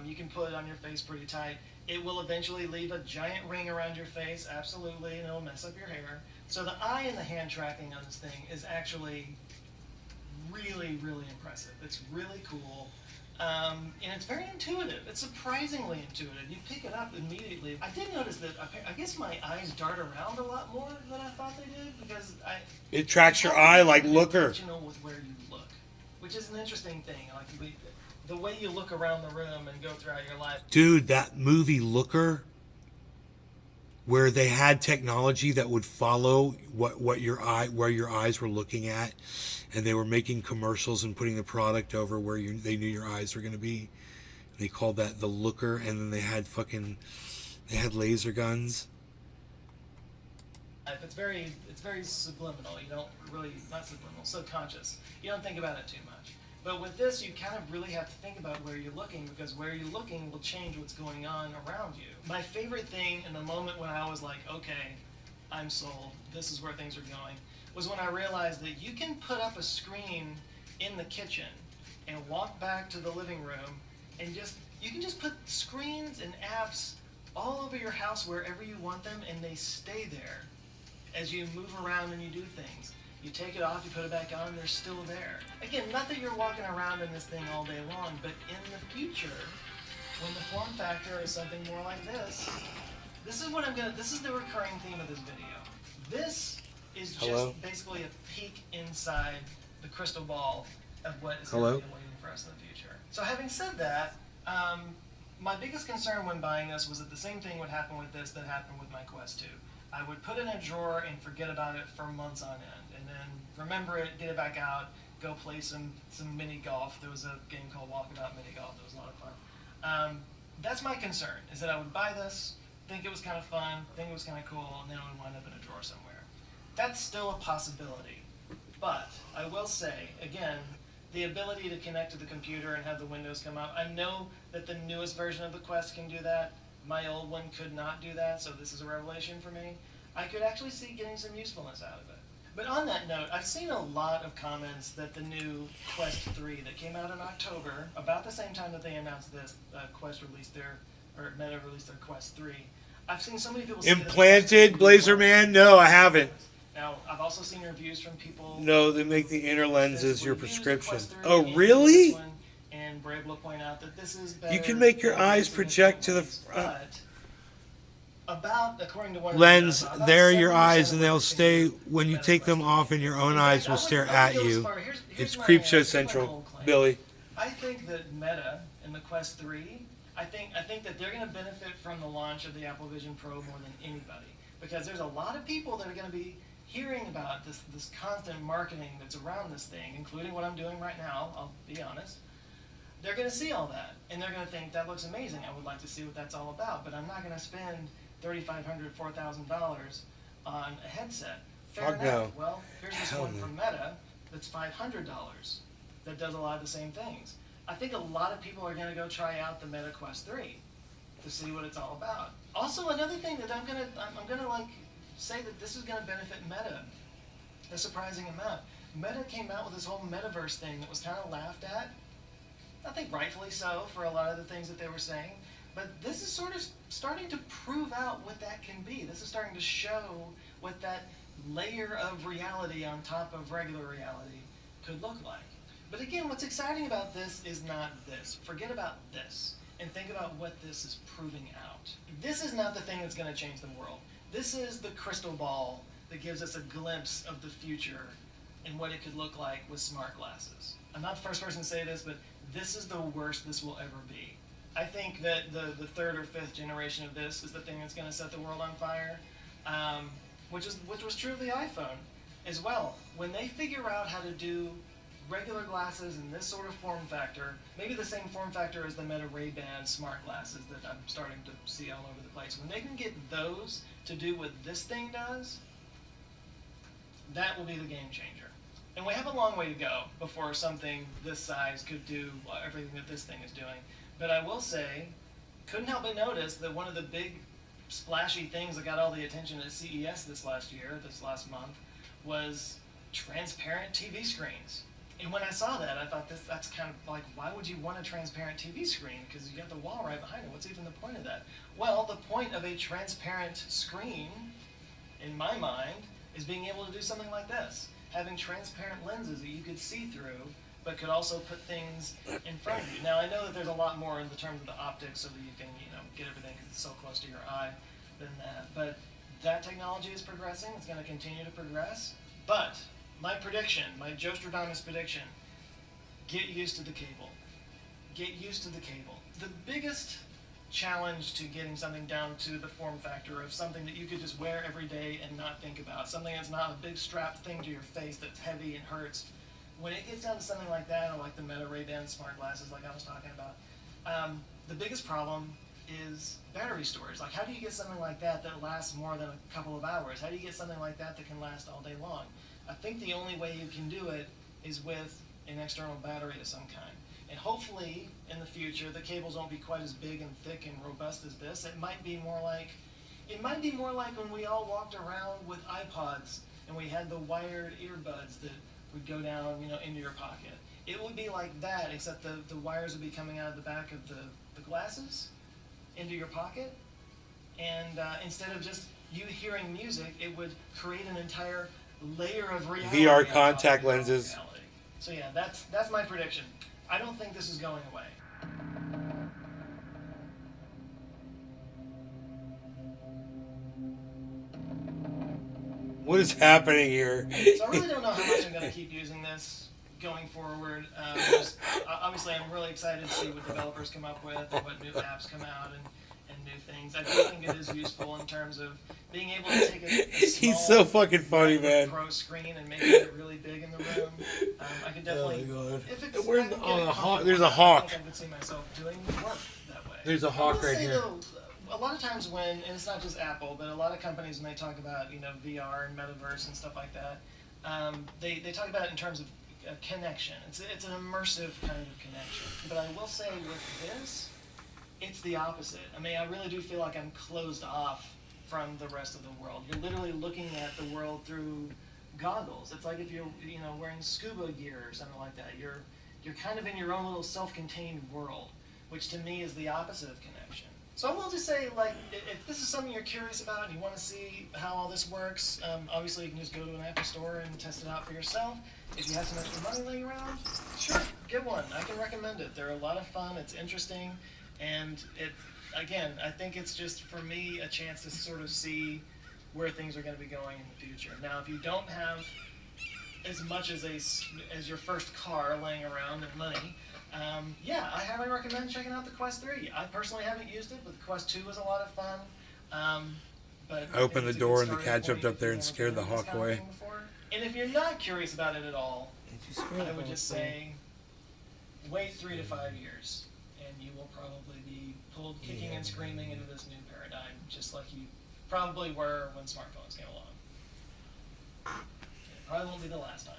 You can put it on your face pretty tight. It will eventually leave a giant ring around your face, absolutely, and it'll mess up your hair. So the eye and the hand tracking on this thing is actually really, really impressive. It's really cool. And it's very intuitive. It's surprisingly intuitive. You pick it up immediately. I did notice that I guess my eyes dart around a lot more than I thought they did because It tracks your eye like Looker. with where you look, which is an interesting thing. Like the way you look around the room and go throughout your life. Dude, that movie Looker, where they had technology that would follow where your eyes were looking at, and they were making commercials and putting the product over where they knew your eyes were going to be. They called that the Looker, and then they had laser guns. It's very subliminal. You don't really, not subliminal, subconscious. You don't think about it too much. But with this, you kind of really have to think about where you're looking, because where you're looking will change what's going on around you. My favorite thing in the moment when I was like, okay, I'm sold, this is where things are going, was when I realized that you can put up a screen in the kitchen and walk back to the living room and you can just put screens and apps all over your house wherever you want them, and they stay there as you move around and you do things. You take it off, you put it back on, they're still there. Again, not that you're walking around in this thing all day long, but in the future, when the form factor is something more like this is the recurring theme of this video. This is just basically a peek inside the crystal ball of what is going to be waiting for us in the future. So having said that, my biggest concern when buying this was that the same thing would happen with this that happened with my Quest 2. I would put it in a drawer and forget about it for months on end, and then remember it, get it back out, go play some mini golf. There was a game called Walkabout Mini Golf that was a lot of fun. That's my concern, is that I would buy this, think it was kind of fun, think it was kind of cool, and then it would wind up in a drawer somewhere. That's still a possibility. But I will say, again, the ability to connect to the computer and have the windows come up. I know that the newest version of the Quest can do that. My old one could not do that, so this is a revelation for me. I could actually see getting some usefulness out of it. But on that note, I've seen a lot of comments that the new Quest 3 that came out in October, about the same time that they announced this, Meta released their Quest 3. I've seen so many people say that the Implanted Quest 3 Blazer Man? No, I haven't. Now, I've also seen reviews from people. No, they make the inner lenses your Reviews of prescription. Quest 3 Oh, and really? this one, and Brave will point out that this is better. You can make your than eyes this in project to some the ways, front. But according to one of Lens, the, about there are your 70% eyes, of and what they'll they stay do when you is take them Quest off, and your own In eyes fact, will I stare wouldn't at go as you. far. Here's It's my, Creepshow here's my Central, bold claim. Billy. I think that Meta and the Quest 3, I think that they're going to benefit from the launch of the Apple Vision Pro more than anybody, because there's a lot of people that are going to be hearing about this constant marketing that's around this thing, including what I'm doing right now. I'll be honest. They're going to see all that, and they're going to think that looks amazing. I would like to see what that's all about, but I'm not going to spend $3,500, $4,000 on a headset. Fair Fuck enough. no. Well, here's this Hell one no. from Meta that's $500 that does a lot of the same things. I think a lot of people are going to go try out the Meta Quest 3 to see what it's all about. Also, another thing that I'm gonna like say that this is going to benefit Meta a surprising amount. Meta came out with this whole metaverse thing that was kind of laughed at. I think rightfully so for a lot of the things that they were saying. But this is sort of starting to prove out what that can be. This is starting to show what that layer of reality on top of regular reality could look like. But again, what's exciting about this is not this. Forget about this and think about what this is proving out. This is not the thing that's going to change the world. This is the crystal ball that gives us a glimpse of the future and what it could look like with smart glasses. I'm not the first person to say this, but this is the worst this will ever be. I think that the third or fifth generation of this is the thing that's going to set the world on fire, which was true of the iPhone as well. When they figure out how to do regular glasses in this sort of form factor, maybe the same form factor as the Meta Ray-Ban smart glasses that I'm starting to see all over the place. When they can get those to do what this thing does, that will be the game changer. And we have a long way to go before something this size could do everything that this thing is doing. But I will say, couldn't help but notice that one of the big splashy things that got all the attention at CES this last month, was transparent TV screens. And when I saw that, I thought that's kind of like, why would you want a transparent TV screen? Because you got the wall right behind it. What's even the point of that? Well, the point of a transparent screen, in my mind, is being able to do something like this. Having transparent lenses that you could see through, but could also put things in front of you. Now, I know that there's a lot more in the terms of the optics so that you can, get everything because it's so close to your eye than that. But that technology is progressing. It's going to continue to progress. But my prediction, my Joe Stradamus prediction, get used to the cable. Get used to the cable. The biggest challenge to getting something down to the form factor of something that you could just wear every day and not think about, something that's not a big strapped thing to your face that's heavy and hurts. When it gets down to something like that, or like the Meta Ray-Ban smart glasses like I was talking about, the biggest problem is battery storage. Like, how do you get something like that that lasts more than a couple of hours? How do you get something like that that can last all day long? I think the only way you can do it is with an external battery of some kind. And hopefully, in the future, the cables won't be quite as big and thick and robust as this. It might be more like when we all walked around with iPods and we had the wired earbuds that would go down, into your pocket. It would be like that, except the wires would be coming out of the back of the glasses into your pocket. And instead of just you hearing music, it would create an entire layer of reality. VR contact lenses. Reality. So yeah, that's my prediction. I don't think this is going away. What is happening here? So I really don't know how much I'm going to keep using this going forward. Obviously, I'm really excited to see what developers come up with and what new apps come out and new things. I do think it is useful in terms of being able to take a small He's so fucking funny, man. Pro screen and making it really big in the room. I could definitely. Oh my God. If it's, We're I can on get a it hawk. comfortable, There's a I hawk. think I could see myself doing work that way. There's a I hawk will right say, here. though, a lot of times when, and it's not just Apple, but a lot of companies when they talk about VR and metaverse and stuff like that, they talk about it in terms of connection. It's an immersive kind of connection. But I will say with this, it's the opposite. I mean, I really do feel like I'm closed off from the rest of the world. You're literally looking at the world through goggles. It's like if you're wearing scuba gear or something like that. You're kind of in your own little self-contained world, which to me is the opposite of connection. So I will just say, like, if this is something you're curious about and you want to see how all this works, obviously you can just go to an Apple store and test it out for yourself. If you have some extra money laying around, sure, get one. I can recommend it. They're a lot of fun. It's interesting, and again, I think it's just for me a chance to sort of see where things are going to be going in the future. Now, if you don't have as much as your first car laying around and money, yeah, I highly recommend checking out the Quest 3. I personally haven't used it, but the Quest 2 was a lot of fun. But I opened the it's a door good and the starting cat jumped point up there if and you've scared the never done hawk this kind of away. thing before. And if you're not curious about it at all, I would just say wait 3 to 5 years, and you will probably be pulled kicking and screaming into this new paradigm, just like you probably were when smartphones came along. It probably won't be the last time.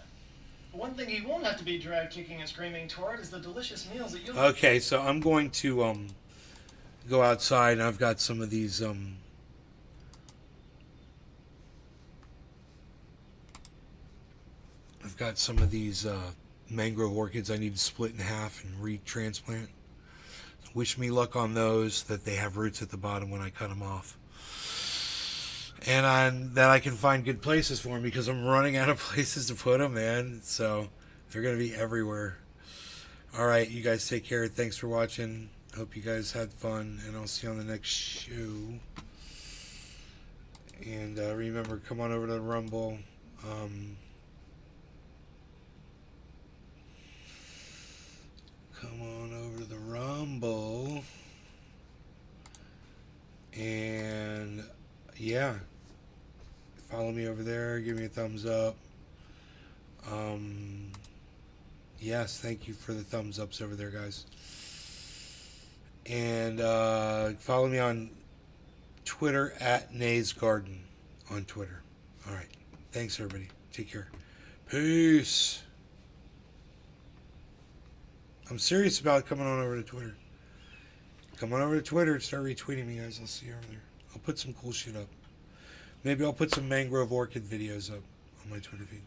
But one thing you won't have to be dragged kicking and screaming toward is the delicious meals that you'll Okay, so I'm going to go outside, and I've got some of these mangrove orchids I need to split in half and retransplant. Wish me luck on those, that they have roots at the bottom when I cut them off. And that I can find good places for them, because I'm running out of places to put them, man. So they're going to be everywhere. All right, you guys take care. Thanks for watching. Hope you guys had fun, and I'll see you on the next show. And remember, come on over to the Rumble. Come on over to the Rumble. And yeah, follow me over there. Give me a thumbs up. Yes, thank you for the thumbs ups over there, guys. And follow me on Twitter at Nay's Garden on Twitter. All right. Thanks, everybody. Take care. Peace. I'm serious about coming on over to Twitter. Come on over to Twitter and start retweeting me, guys. I'll see you over there. I'll put some cool shit up. Maybe I'll put some mangrove orchid videos up on my Twitter feed.